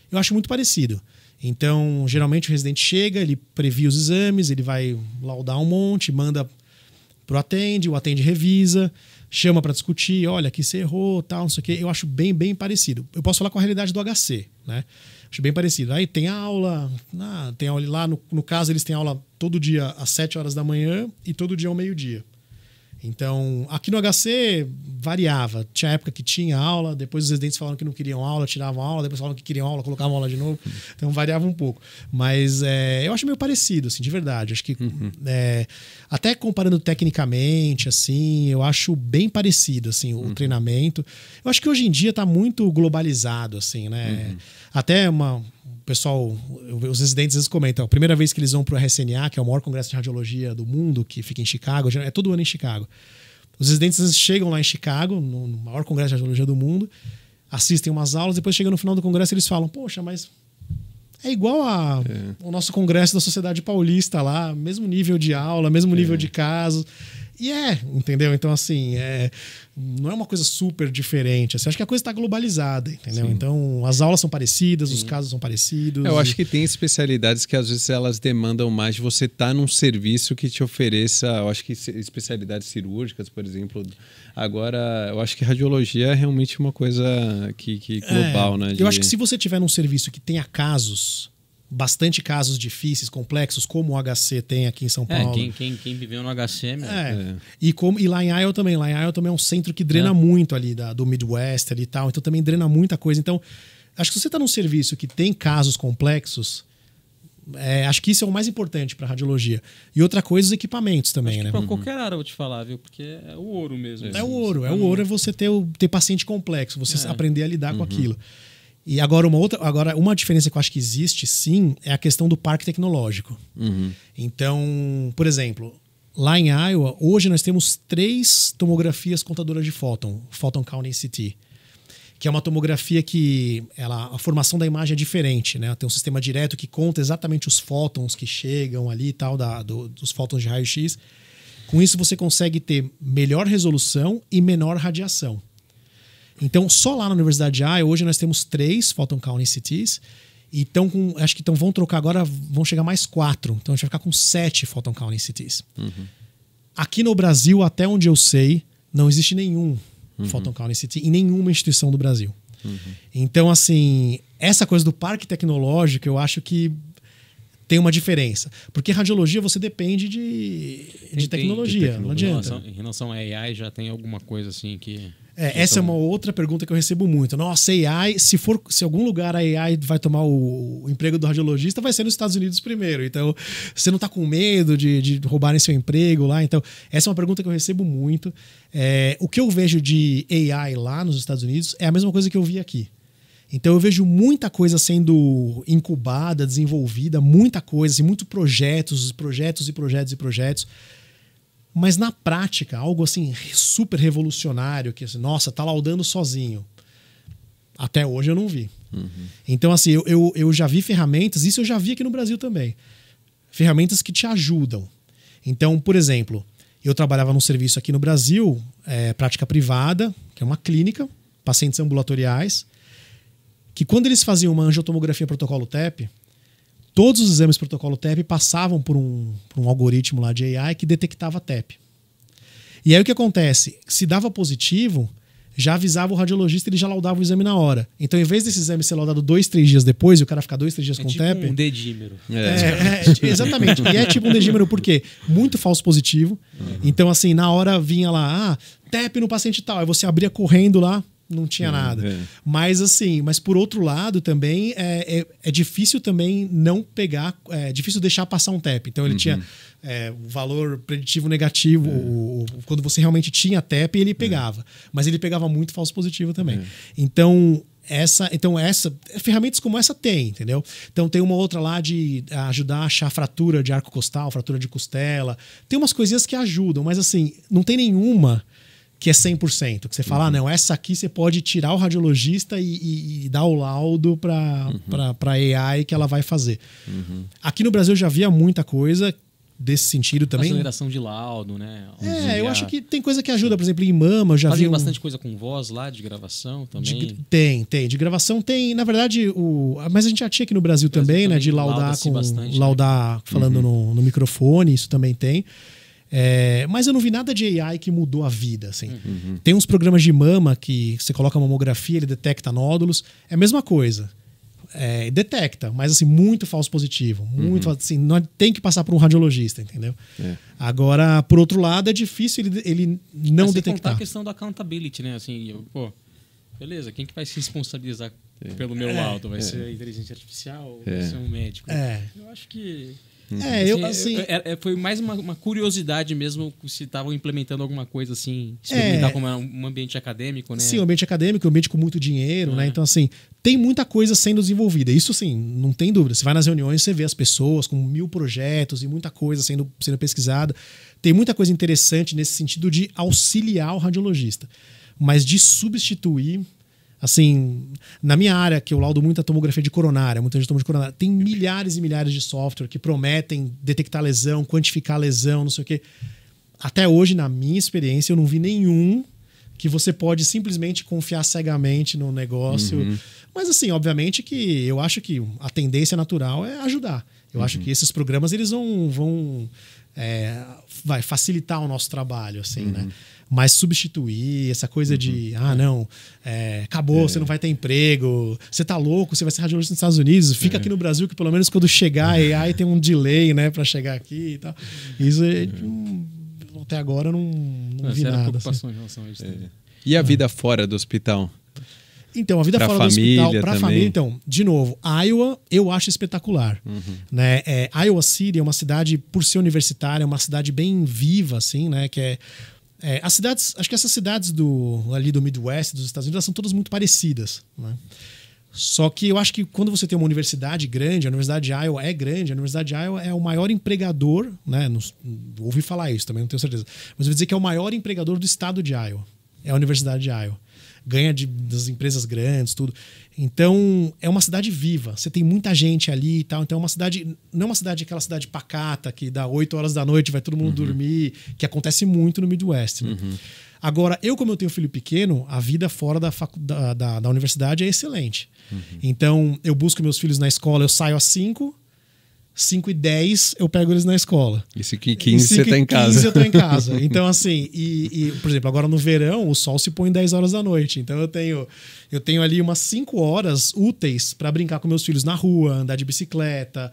eu acho muito parecido. Então, geralmente o residente chega, ele previa os exames, ele vai laudar um monte, manda pro atende, o atende revisa, chama para discutir, olha, aqui você errou, tal, não sei o quê. Eu acho bem, bem parecido. Eu posso falar com a realidade do HC, né? Acho bem parecido. Aí tem aula, tem aula lá, no caso eles têm aula todo dia às 7 horas da manhã e todo dia ao meio-dia. Então, aqui no HC variava. Tinha época que tinha aula, depois os residentes falaram que não queriam aula, tiravam aula, depois falaram que queriam aula, colocavam aula de novo. Então, variava um pouco. Mas eu acho meio parecido, assim, de verdade. Acho que até comparando tecnicamente, assim, eu acho bem parecido, assim, o treinamento. Eu acho que hoje em dia está muito globalizado, assim, né? Até o pessoal, os residentes às vezes comentam, a primeira vez que eles vão para o RSNA, que é o maior congresso de radiologia do mundo, que fica em Chicago, é todo ano em Chicago. Os residentes às vezes chegam lá em Chicago, no maior congresso de radiologia do mundo, assistem umas aulas, depois chegam no final do congresso e eles falam, poxa, mas é igual ao nosso congresso da Sociedade Paulista lá, mesmo nível de aula, mesmo nível de casos. entendeu? Então, assim, não é uma coisa super diferente. Assim, acho que a coisa está globalizada, entendeu? Sim. Então, as aulas são parecidas, os casos são parecidos. Eu acho que tem especialidades que às vezes elas demandam mais de você estar num serviço que te ofereça, eu acho que especialidades cirúrgicas, por exemplo. Agora, eu acho que radiologia é realmente uma coisa que global, né? Eu acho que se você tiver num serviço que tenha bastante casos difíceis, complexos, como o HC tem aqui em São Paulo. Quem viveu no HC mesmo. E lá em Iowa também. Lá em Iowa também é um centro que drena muito ali do Midwest ali e tal. Então também drena muita coisa. Então, acho que se você está num serviço que tem casos complexos, acho que isso é o mais importante para radiologia. E outra coisa, os equipamentos também, né? Para qualquer área eu vou te falar, viu? Porque é o ouro mesmo. É o ouro. O ouro é você ter paciente complexo, você aprender a lidar com aquilo. E agora uma diferença que eu acho que existe, sim, é a questão do parque tecnológico. Então, por exemplo, lá em Iowa, hoje nós temos 3 tomografias contadoras de fóton counting CT, que é uma tomografia que a formação da imagem é diferente, né? Tem um sistema direto que conta exatamente os fótons que chegam ali e tal, dos fótons de raio-x. Com isso você consegue ter melhor resolução e menor radiação. Então, só lá na Universidade de Iowa, hoje nós temos 3 photon counting CTs. E acho que vão trocar agora, vão chegar mais 4. Então, a gente vai ficar com 7 photon counting CTs. Aqui no Brasil, até onde eu sei, não existe nenhum photon counting CT em nenhuma instituição do Brasil. Então, assim, essa coisa do parque tecnológico, eu acho que tem uma diferença. Porque radiologia você depende de tecnologia. Não adianta. Em relação a AI, já tem alguma coisa assim que... Essa é uma outra pergunta que eu recebo muito. Nossa, AI, se algum lugar a AI vai tomar o emprego do radiologista, vai ser nos Estados Unidos primeiro. Então, você não está com medo de roubarem seu emprego lá? Então, essa é uma pergunta que eu recebo muito. O que eu vejo de AI lá nos Estados Unidos é a mesma coisa que eu vi aqui. Então, eu vejo muita coisa sendo incubada, desenvolvida, muita coisa, assim, muitos projetos. Mas na prática, algo assim super revolucionário, que assim, nossa, tá laudando sozinho. Até hoje eu não vi. Então, assim, eu já vi ferramentas, isso eu já vi aqui no Brasil também. Ferramentas que te ajudam. Então, por exemplo, eu trabalhava num serviço aqui no Brasil, prática privada, que é uma clínica, pacientes ambulatoriais, que quando eles faziam uma angiotomografia protocolo TEP, todos os exames protocolo TEP passavam por um algoritmo lá de AI que detectava TEP. E aí o que acontece? Se dava positivo, já avisava o radiologista e ele já laudava o exame na hora. Então, em vez desse exame ser laudado 2, 3 dias depois e o cara ficar 2, 3 dias com tipo TEP... um dedímero. Exatamente. E é tipo um dedímero por quê? Muito falso positivo. Então, assim, na hora vinha lá, TEP no paciente tal. Aí você abria correndo lá, não tinha nada. Mas assim, por outro lado também é difícil também não pegar, é difícil deixar passar um TEP. Então ele tinha o valor preditivo negativo, quando você realmente tinha TEP, ele pegava. Mas ele pegava muito falso positivo também. Então, ferramentas como essa tem, entendeu? Então tem uma outra lá de ajudar a achar fratura de arco costal, fratura de costela. Tem umas coisinhas que ajudam, mas assim, não tem nenhuma que é 100%. Que você fala, não, essa aqui você pode tirar o radiologista e dar o laudo para AI que ela vai fazer. Aqui no Brasil eu já via muita coisa desse sentido também. Aceleração de laudo, né? Eu acho que tem coisa que ajuda. Por exemplo, em mama eu já vi... Fazem bastante coisa com voz lá, de gravação também? Tem. De gravação tem. Na verdade, mas a gente já tinha aqui no Brasil também, né? De laudar falando no microfone, isso também tem. Mas eu não vi nada de AI que mudou a vida. Assim. Tem uns programas de mama que você coloca a mamografia, ele detecta nódulos. É a mesma coisa. Detecta, mas assim, muito falso positivo. Muito, assim, não tem que passar por um radiologista, entendeu? Agora, por outro lado, é difícil ele não detectar. A questão da accountability, né? Assim, beleza, quem que vai se responsabilizar pelo meu laudo? Vai ser a inteligência artificial ou vai ser um médico? Eu acho que... foi mais uma curiosidade mesmo se estavam implementando alguma coisa assim, experimentar como um ambiente acadêmico, né? Sim, um ambiente acadêmico, um ambiente com muito dinheiro, né? Então, assim, tem muita coisa sendo desenvolvida. Isso, sim, não tem dúvida. Você vai nas reuniões, você vê as pessoas com 1000 projetos e muita coisa sendo pesquisada. Tem muita coisa interessante nesse sentido de auxiliar o radiologista. Mas de substituir... Assim, na minha área, que eu laudo muito a tomografia de coronária, muita gente toma de coronária, tem milhares e milhares de software que prometem detectar lesão, quantificar lesão, não sei o quê. até hoje, na minha experiência, eu não vi nenhum que você pode simplesmente confiar cegamente no negócio. Mas assim, obviamente que eu acho que a tendência natural é ajudar. Eu acho que esses programas eles vão facilitar o nosso trabalho, assim, né? Mas substituir essa coisa de acabou, você não vai ter emprego, você tá louco, você vai ser radiologista nos Estados Unidos, fica aqui no Brasil que pelo menos quando chegar a AI tem um delay, né, para chegar aqui e tal. Isso até agora não vi nada. Preocupação em relação a isso. E a vida fora do hospital? Então, a vida fora do hospital, para a família, então, de novo, Iowa eu acho espetacular. Né? Iowa City é uma cidade, por ser universitária, é uma cidade bem viva, assim, né? Que as cidades, acho que essas cidades ali do Midwest, dos Estados Unidos, elas são todas muito parecidas, né? Só que eu acho que quando você tem uma universidade grande, a Universidade de Iowa é grande, a Universidade de Iowa é o maior empregador, né? Ouvi falar isso, também não tenho certeza. Mas eu vou dizer que é o maior empregador do estado de Iowa. É a Universidade de Iowa. Ganha das empresas grandes, tudo. Então, é uma cidade viva. Você tem muita gente ali e tal. Então, é uma cidade... Não é uma cidade, aquela cidade pacata, que dá 8 horas da noite, vai todo mundo dormir, que acontece muito no Midwest. Né? Agora, como eu tenho filho pequeno, a vida fora da universidade é excelente. Então, eu busco meus filhos na escola, eu saio às 5h10 eu pego eles na escola. E 5h15 você tá em casa. 5h15 eu tô em casa. Então, assim, por exemplo, agora no verão, o sol se põe 10 horas da noite. Então, eu tenho ali umas 5 horas úteis para brincar com meus filhos na rua, andar de bicicleta,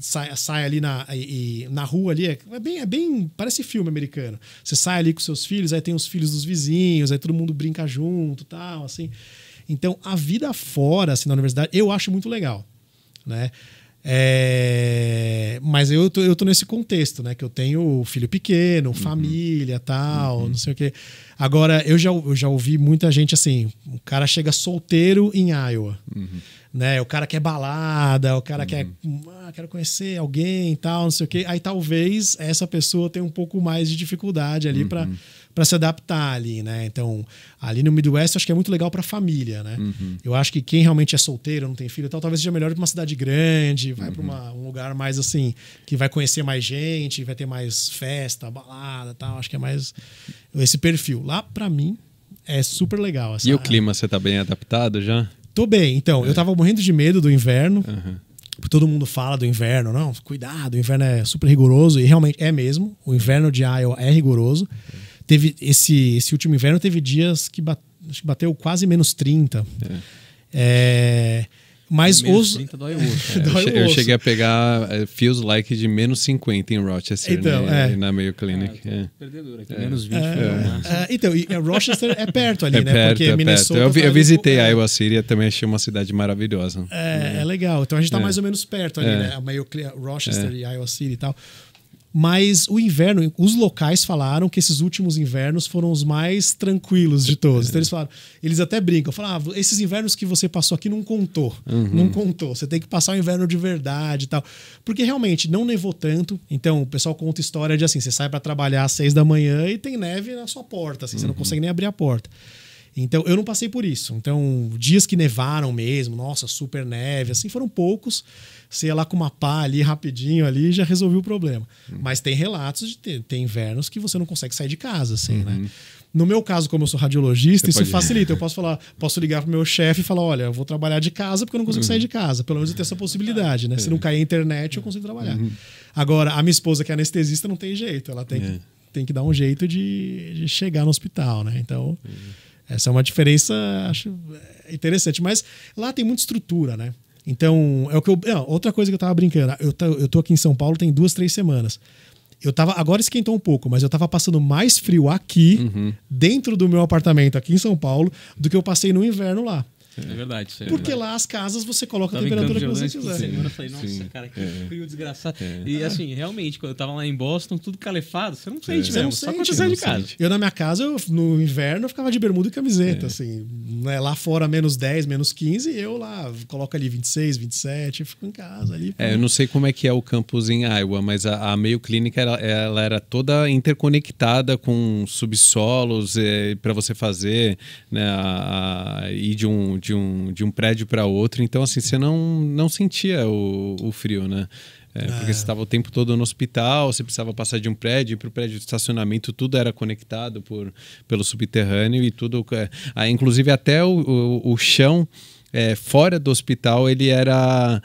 sai ali na rua ali. É bem. Parece filme americano. Você sai ali com seus filhos, aí tem os filhos dos vizinhos, aí todo mundo brinca junto, tal, assim. Então, a vida fora, assim, na universidade, eu acho muito legal, né? Mas eu tô nesse contexto, né? Que eu tenho filho pequeno, família, tal, não sei o quê. Agora, eu já ouvi muita gente assim, o cara chega solteiro em Iowa, né? O cara quer balada, o cara quero conhecer alguém e tal, não sei o quê. Aí talvez essa pessoa tenha um pouco mais de dificuldade ali para se adaptar ali, né? Então, ali no Midwest, eu acho que é muito legal para família, né? Eu acho que quem realmente é solteiro, não tem filho e tal, talvez seja melhor ir para uma cidade grande, vai para um lugar mais assim, que vai conhecer mais gente, vai ter mais festa, balada e tal. Acho que é mais esse perfil. Lá, para mim, é super legal. E o clima, você tá bem adaptado já? Tô bem. Então, eu tava morrendo de medo do inverno. Todo mundo fala do inverno. Não, cuidado, o inverno é super rigoroso. E realmente é mesmo. O inverno de Iowa é rigoroso. Teve esse último inverno, teve dias que bateu quase menos 30. Mas menos 30 dói o osso. Eu cheguei a pegar feels like de menos 50 em Rochester, então, né? Na Mayo Clinic. Perdedor aqui. Menos 20 então, e Rochester é perto ali, né? Perto, porque Minnesota. Eu visitei Iowa City e também achei uma cidade maravilhosa. É legal. Então a gente tá mais ou menos perto ali, né? A Rochester e Iowa City e tal. Mas o inverno, os locais falaram que esses últimos invernos foram os mais tranquilos de todos. Então eles falaram, eles até brincam, falaram, esses invernos que você passou aqui não contou. Não contou. Você tem que passar o inverno de verdade e tal. Porque realmente não nevou tanto. Então o pessoal conta história de assim, você sai para trabalhar às 6 da manhã e tem neve na sua porta. Assim, você não consegue nem abrir a porta. Então, eu não passei por isso. Então, dias que nevaram mesmo, nossa, super neve, assim, foram poucos. Você ia lá com uma pá ali, rapidinho ali, e já resolveu o problema. Mas tem relatos de ter invernos que você não consegue sair de casa, assim, né? No meu caso, como eu sou radiologista, isso facilita. Eu posso ligar pro meu chefe e falar, olha, eu vou trabalhar de casa porque eu não consigo sair de casa. Pelo menos eu tenho essa possibilidade, né? Se não cair a internet, eu consigo trabalhar. Agora, a minha esposa, que é anestesista, não tem jeito. Ela tem que dar um jeito de chegar no hospital, né? Então... Essa é uma diferença, acho interessante. Mas lá tem muita estrutura, né? Então, outra coisa que eu tava brincando. Eu tô aqui em São Paulo tem 2, 3 semanas. Agora esquentou um pouco, mas eu tava passando mais frio aqui, dentro do meu apartamento aqui em São Paulo, do que eu passei no inverno lá. É verdade. Isso é porque verdade. lá as casas você coloca a temperatura que você quiser. Eu falei, nossa, cara, que frio desgraçado. E assim, realmente, quando eu tava lá em Boston, tudo calefado, você não sente mesmo, só quando você sai de casa. Eu na minha casa, no inverno, eu ficava de bermuda e camiseta, assim. Né? Lá fora, menos 10, menos 15, eu lá coloco ali 26, 27, fico em casa ali. Eu não sei como é que é o campus em Iowa, mas a Mayo Clinic, ela era toda interconectada com subsolos para você fazer, né, ir de de um prédio para outro. Então, assim, você não sentia o frio, né? Porque você estava o tempo todo no hospital, você precisava passar de um prédio para o prédio de estacionamento, tudo era conectado pelo subterrâneo e tudo. Inclusive até o chão fora do hospital ele era,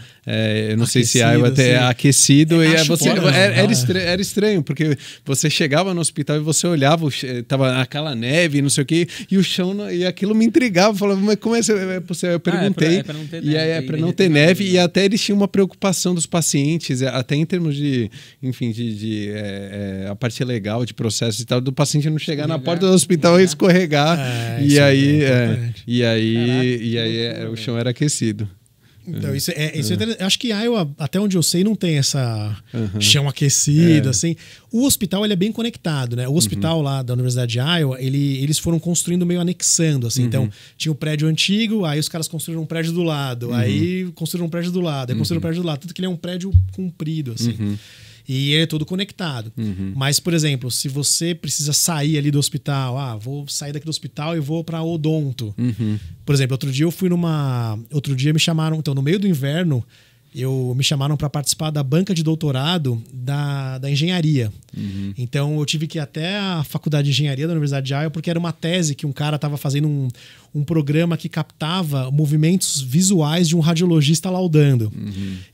eu não sei se até aquecido, e era estranho, porque você chegava no hospital e você olhava, tava aquela neve, não sei o que, e o chão, e aquilo me intrigava, falava, mas como é possível? Eu perguntei, para não ter neve, e até eles tinham uma preocupação dos pacientes, até em termos de, enfim, a parte legal de processo e tal, do paciente não chegar na porta do hospital e escorregar, e aí o chão era aquecido. Então, isso eu acho que Iowa, até onde eu sei, não tem essa chão aquecido, assim. O hospital, ele é bem conectado, né? O hospital lá da Universidade de Iowa, eles foram construindo meio anexando, assim. Então, tinha o prédio antigo, aí os caras construíram um prédio do lado, aí construíram um prédio do lado, aí construíram um prédio do lado. Tanto que ele é um prédio comprido, assim. E ele é todo conectado. Mas, por exemplo, se você precisa sair ali do hospital, vou sair daqui do hospital e vou para odonto. Por exemplo, outro dia me chamaram, então, no meio do inverno, me chamaram para participar da banca de doutorado da engenharia. Então, eu tive que ir até a faculdade de engenharia da Universidade de Iowa, porque era uma tese que um cara estava fazendo um programa que captava movimentos visuais de um radiologista laudando.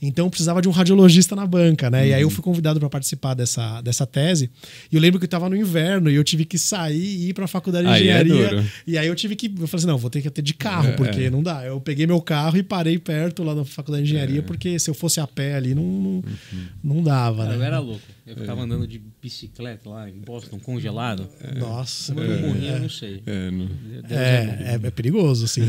Então, precisava de um radiologista na banca, né? E aí eu fui convidado para participar dessa tese. E eu lembro que eu estava no inverno e eu tive que sair e ir para a faculdade de engenharia. E aí eu falei assim, não, vou ter que ir de carro, porque não dá. Eu peguei meu carro e parei perto lá na faculdade de engenharia, porque se eu fosse a pé ali, não dava, né? Eu era louco. Eu ficava andando de bicicleta lá em Boston, congelado. Nossa. Como eu não morria, eu não sei. É perigoso, assim.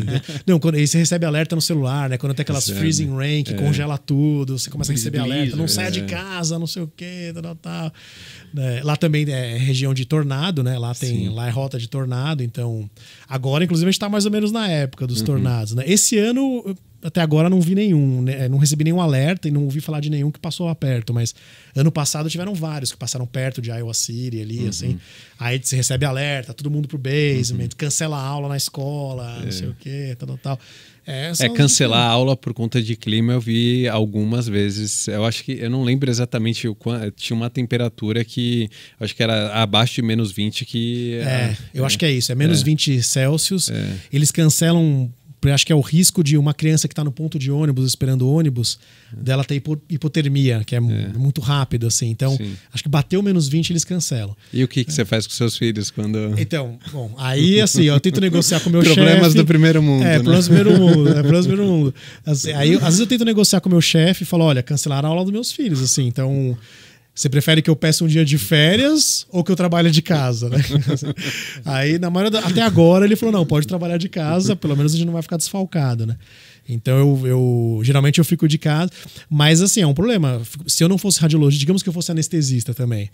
Não, aí você recebe alerta no celular, né? Quando tem aquelas freezing rain que congela tudo, você começa a receber alerta. Não saia de casa, não sei o quê, tal. Lá também é região de tornado, né? Lá é rota de tornado. Então, agora, inclusive, a gente tá mais ou menos na época dos tornados, né? Esse ano, até agora, não vi nenhum, né? Não recebi nenhum alerta e não ouvi falar de nenhum que passou lá perto, mas ano passado tiveram vários que passaram perto de Iowa City ali, assim. Aí você recebe alerta, todo mundo pro basement, cancela a aula na escola, não sei o quê, tal. Cancelar a aula por conta de clima eu vi algumas vezes. Eu acho que, eu não lembro exatamente o quanto, tinha uma temperatura que acho que era abaixo de menos 20 que... eu acho que é isso, é menos 20 Celsius. Eles cancelam, acho que é o risco de uma criança que está no ponto de ônibus, esperando o ônibus, dela ter hipotermia, que é muito rápido, assim. Então, acho que bateu menos 20, eles cancelam. E o que você faz com seus filhos quando... Então, bom, aí assim, eu tento negociar com o meu chefe... Problemas do primeiro mundo, né? Problemas do primeiro mundo. Assim, aí, às vezes eu tento negociar com o meu chefe e falo, olha, cancelaram a aula dos meus filhos, assim, então... Você prefere que eu peça um dia de férias ou que eu trabalhe de casa, né? Aí, até agora, ele falou, não, pode trabalhar de casa, pelo menos a gente não vai ficar desfalcado, né? Então, geralmente eu fico de casa. Mas, assim, é um problema. Se eu não fosse radiologista, digamos que eu fosse anestesista também,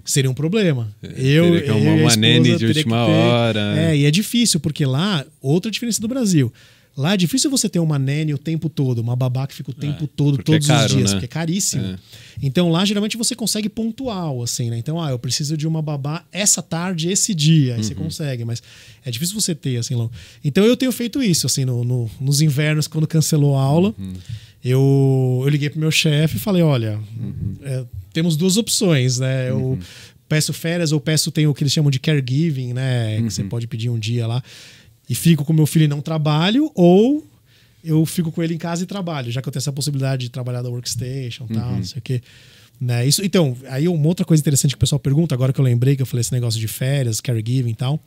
seria um problema. Teria que arrumar uma nene de última hora. E é difícil, porque lá, outra diferença do Brasil... Lá é difícil você ter uma nene o tempo todo, uma babá que fica o tempo todo, todos os dias, né? Porque é caríssimo. Então lá, geralmente, você consegue pontual, assim, né? Então, eu preciso de uma babá essa tarde, esse dia, aí você consegue, mas é difícil você ter, assim, longo. Então eu tenho feito isso, assim, nos invernos, quando cancelou a aula, eu liguei pro meu chefe e falei, olha, temos duas opções, né? Eu peço férias ou tenho o que eles chamam de caregiving, né? Que você pode pedir um dia lá. E fico com meu filho e não trabalho, ou eu fico com ele em casa e trabalho, já que eu tenho essa possibilidade de trabalhar da workstation e tal, não sei o quê. Né? Isso, então, aí uma outra coisa interessante que o pessoal pergunta, agora que eu lembrei que eu falei esse negócio de férias, caregiving e tal,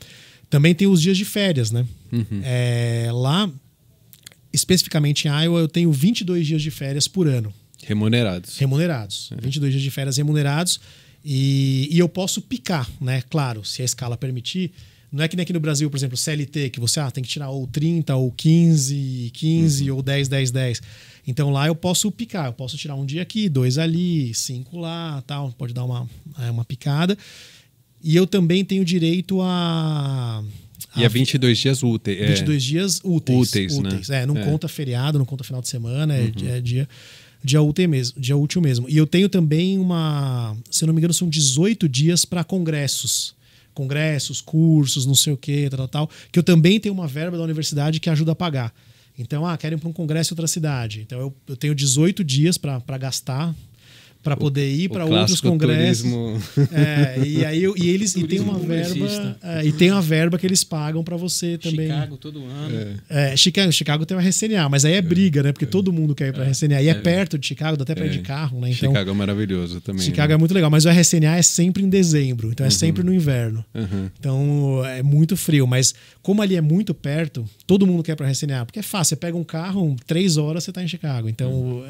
também tem os dias de férias, né? Lá, especificamente em Iowa, eu tenho 22 dias de férias por ano. Remunerados. 22 dias de férias remunerados. E eu posso picar, né? Claro, se a escala permitir. Não é que nem aqui no Brasil, por exemplo, CLT, que você tem que tirar ou 30, ou 15, ou 10. Então lá eu posso picar, eu posso tirar um dia aqui, 2 ali, 5 lá, tal, pode dar uma picada. E eu também tenho direito a 22 dias úteis. 22 dias úteis, né? Não conta feriado, não conta final de semana, é dia útil mesmo. E eu tenho também se eu não me engano, são 18 dias para congressos, cursos, não sei o que, tal, que eu também tenho uma verba da universidade que ajuda a pagar. Então, quero ir para um congresso em outra cidade. Então, eu tenho 18 dias para gastar, para poder ir para outros congressos. E tem uma verba, e tem uma verba que eles pagam para você também. Chicago todo ano. Chicago tem uma RCNA, mas aí é briga, né? Porque todo mundo quer ir para a RCNA. E é perto de Chicago, dá até para ir de carro, né? Então, Chicago é maravilhoso também. Chicago é muito legal, mas o RCNA é sempre em dezembro, então é sempre no inverno. Então é muito frio, mas como ali é muito perto, todo mundo quer ir para a RCNA, porque é fácil, você pega um carro, 3 horas você tá em Chicago. Então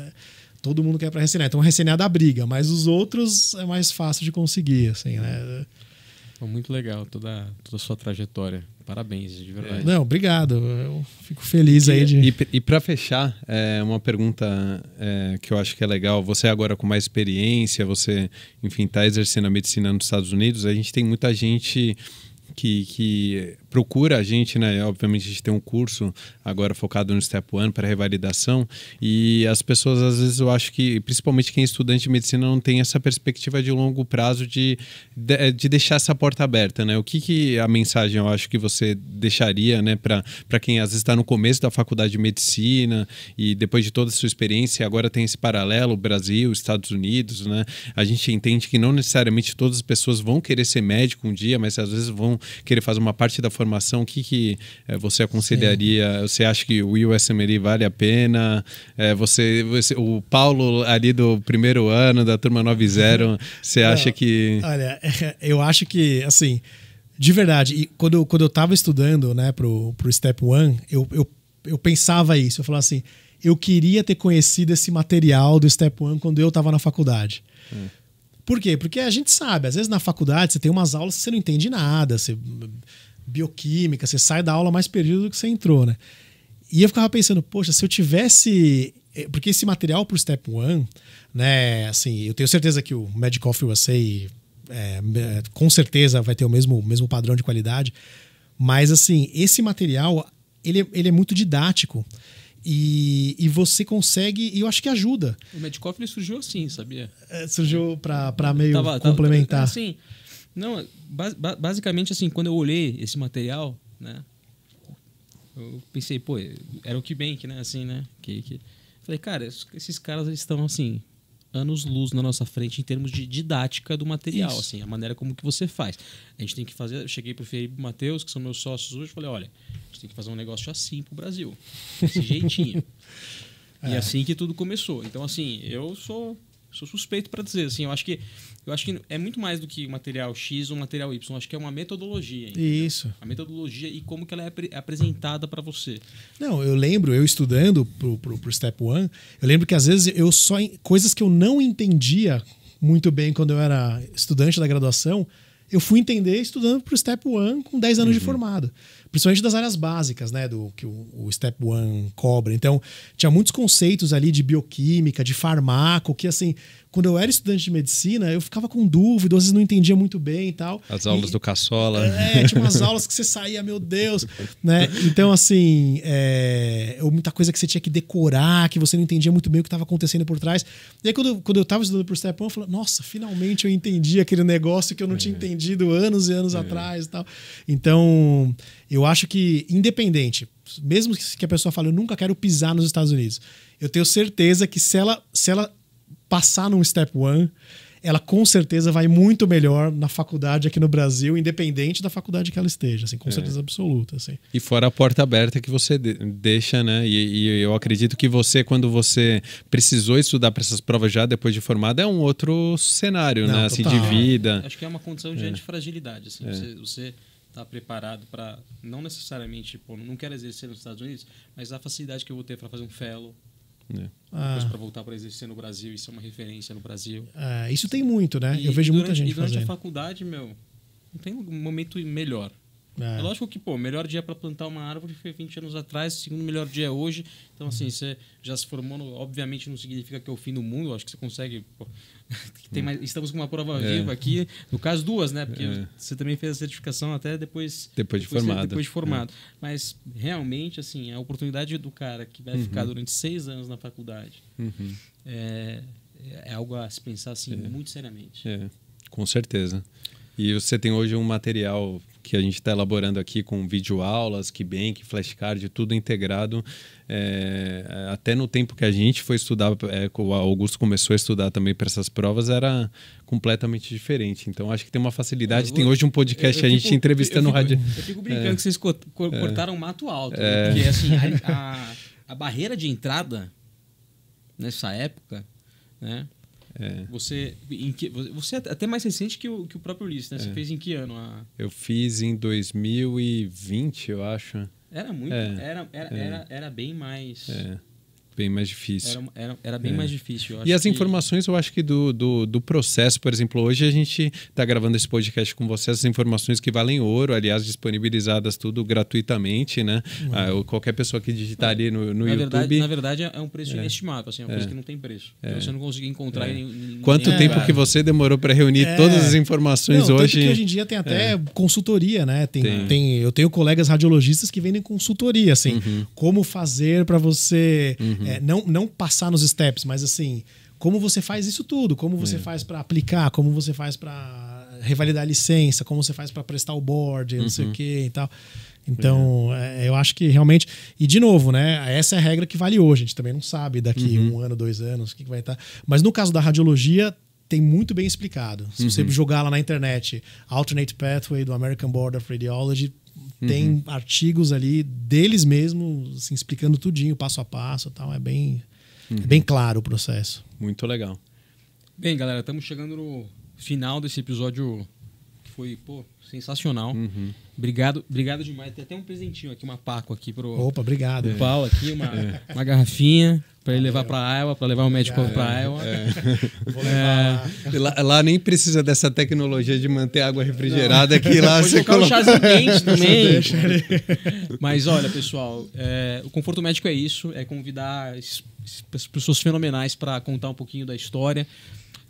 todo mundo quer ir para a RCNA. Então a RCNA dá briga, mas os outros é mais fácil de conseguir, assim, né? Muito legal toda a sua trajetória. Parabéns, de verdade. Não, obrigado. Eu fico feliz aí de... E para fechar, uma pergunta que eu acho que é legal. Você agora com mais experiência, você, enfim, está exercendo a medicina nos Estados Unidos. A gente tem muita gente que procura a gente, né? Obviamente a gente tem um curso agora focado no Step One para revalidação, e as pessoas às vezes, eu acho que principalmente quem é estudante de medicina não tem essa perspectiva de longo prazo de deixar essa porta aberta, né? O que a mensagem eu acho que você deixaria, né, para quem às vezes está no começo da faculdade de medicina e depois de toda a sua experiência agora tem esse paralelo Brasil, Estados Unidos, né? A gente entende que não necessariamente todas as pessoas vão querer ser médico um dia, mas às vezes vão querer fazer uma parte da formação. O que você aconselharia? Sim. Você acha que o USMLE vale a pena? O Paulo ali do primeiro ano, da turma 90, você acha que... Olha, eu acho que, assim, de verdade, e quando eu estava estudando, né, pro Step One, eu pensava isso. Eu falava assim, eu queria ter conhecido esse material do Step One quando eu estava na faculdade. Por quê? Porque a gente sabe, às vezes na faculdade você tem umas aulas que você não entende nada, bioquímica, você sai da aula mais perdido do que você entrou, né? E eu ficava pensando, poxa, se eu tivesse... Porque esse material pro Step One, né, assim, eu tenho certeza que o Medical Office USA com certeza vai ter o mesmo padrão de qualidade, mas assim, esse material, ele é muito didático. E você consegue, e eu acho que ajuda. O Medical Office surgiu assim, sabia? Surgiu para meio complementar. Assim, não, basicamente assim, quando eu olhei esse material, né, eu pensei, pô, era o KeyBank, né, assim, né, falei, cara, esses caras estão assim, anos-luz na nossa frente em termos de didática do material, isso. Assim, a maneira como que você faz. A gente tem que fazer, eu cheguei pro Felipe e pro Matheus, que são meus sócios hoje, falei, olha, a gente tem que fazer um negócio assim pro Brasil, desse jeitinho. E assim que tudo começou. Então, assim, eu sou suspeito para dizer, assim, eu acho que é muito mais do que o material X ou o material Y, eu acho que é uma metodologia. Entendeu? Isso. A metodologia e como que ela é apresentada para você. Não, eu lembro, eu estudando pro Step One, eu lembro que às vezes coisas que eu não entendia muito bem quando eu era estudante da graduação, eu fui entender estudando pro Step One com 10 anos de formado. Principalmente das áreas básicas, né, do que o Step One cobra. Então, tinha muitos conceitos ali de bioquímica, de farmaco, que assim, quando eu era estudante de medicina, eu ficava com dúvida, às vezes não entendia muito bem e tal. As aulas do Cassola. Tinha umas aulas que você saía, meu Deus, né? Então, assim, muita coisa que você tinha que decorar, que você não entendia muito bem o que estava acontecendo por trás. E aí, quando eu estava estudando pro Step One, eu falei, nossa, finalmente eu entendi aquele negócio que eu não tinha entendido anos e anos atrás e tal. Então, eu acho que, independente, mesmo que a pessoa fale, eu nunca quero pisar nos Estados Unidos, eu tenho certeza que se ela passar num Step One, ela com certeza vai muito melhor na faculdade aqui no Brasil, independente da faculdade que ela esteja, assim, com certeza absoluta. Assim. E fora a porta aberta que você deixa, né? E eu acredito que quando você precisou estudar para essas provas já depois de formado, é um outro cenário, né? Assim, de vida. Acho que é uma condição de antifragilidade. Assim, você tá preparado para, não necessariamente, não quero exercer nos Estados Unidos, mas a facilidade que eu vou ter para fazer um fellow, depois para voltar para exercer no Brasil, isso é uma referência no Brasil. Isso tem muito, né? Eu vejo muita gente fazendo. E durante a faculdade, não tem um momento melhor. É lógico que, o melhor dia para plantar uma árvore foi 20 anos atrás, o segundo melhor dia é hoje. Então, assim, você já se formou, obviamente não significa que é o fim do mundo, eu acho que você consegue... estamos com uma prova viva aqui, no caso 2, né? Porque você também fez a certificação até depois de formado. Mas, realmente, assim, a oportunidade do cara que vai ficar durante 6 anos na faculdade é algo a se pensar, assim, muito seriamente. Com certeza. E você tem hoje um material que a gente está elaborando aqui com videoaulas, KeyBank, flashcard, tudo integrado. Até no tempo que a gente foi estudar, o Augusto começou a estudar também para essas provas, era completamente diferente. Então, acho que tem uma facilidade. Tem hoje um podcast a gente entrevistando rádio. Eu fico brincando que vocês cortaram mato alto. Né? Porque assim, a barreira de entrada nessa época, né? Você é até mais recente que o próprio Ulisses, né? Você fez em que ano? Eu fiz em 2020, eu acho. Era muito. Era bem mais. Bem mais difícil. Era bem mais difícil. Eu acho e as informações, eu acho que do processo, por exemplo, hoje a gente está gravando esse podcast com você, as informações que valem ouro, aliás, disponibilizadas tudo gratuitamente, né? Qualquer pessoa que digitar ali no YouTube... Na verdade, é um preço inestimável, assim, é uma coisa que não tem preço. Você não consegue encontrar em Quanto tempo que você demorou para reunir todas as informações hoje? Tanto que hoje em dia tem até consultoria, né? Eu tenho colegas radiologistas que vendem consultoria, assim, como fazer para você... não passar nos steps, mas assim, como você faz isso tudo, como você faz para aplicar, como você faz para revalidar a licença, como você faz para prestar o board, não sei o que e tal. Então, eu acho que realmente... E de novo, né? Essa é a regra que vale hoje. A gente também não sabe daqui 1 ano, 2 anos, o que vai estar. Mas no caso da radiologia, tem muito bem explicado. Se você jogar lá na internet, Alternate Pathway do American Board of Radiology, tem artigos ali deles mesmos, assim, explicando tudinho, passo a passo e tal. É bem claro o processo. Muito legal. Bem, galera, estamos chegando no final desse episódio que foi, sensacional. Obrigado demais. Tem até um presentinho aqui, uma Paco aqui pro... Opa, obrigado. Pro Paulo aqui, uma garrafinha para ele levar para Iowa, para levar o médico para Iowa. Vou levar lá nem precisa dessa tecnologia de manter água refrigerada que lá você coloca um chazinho quente também. Mas olha, pessoal, o Conforto Médico é isso, é convidar as pessoas fenomenais para contar um pouquinho da história.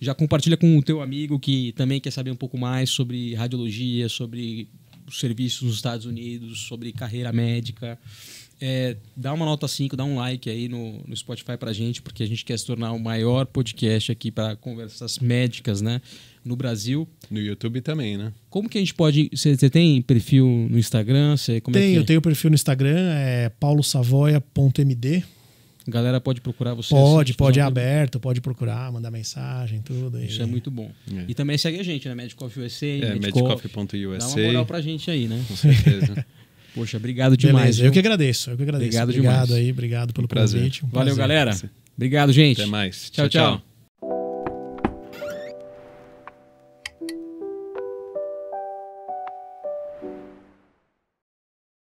Já compartilha com o teu amigo que também quer saber um pouco mais sobre radiologia, sobre os serviços nos Estados Unidos, sobre carreira médica. Dá uma nota 5, dá um like aí no Spotify pra gente, porque a gente quer se tornar o maior podcast aqui para conversas médicas, né, no Brasil. No YouTube também, né? Como que a gente pode... Você tem perfil no Instagram? Eu tenho perfil no Instagram, é paulosavoia.md. A galera pode procurar você? Pode, é aberto, pode procurar, mandar mensagem, tudo. Isso é muito bom. E também segue a gente, né? Medicoff USA, medicoff.usa. Dá uma moral pra gente aí, né? Com certeza. Poxa, obrigado demais. Beleza, eu que agradeço. Obrigado demais. Obrigado pelo prazer. convite. Valeu, galera. Obrigado, gente. Até mais. Tchau.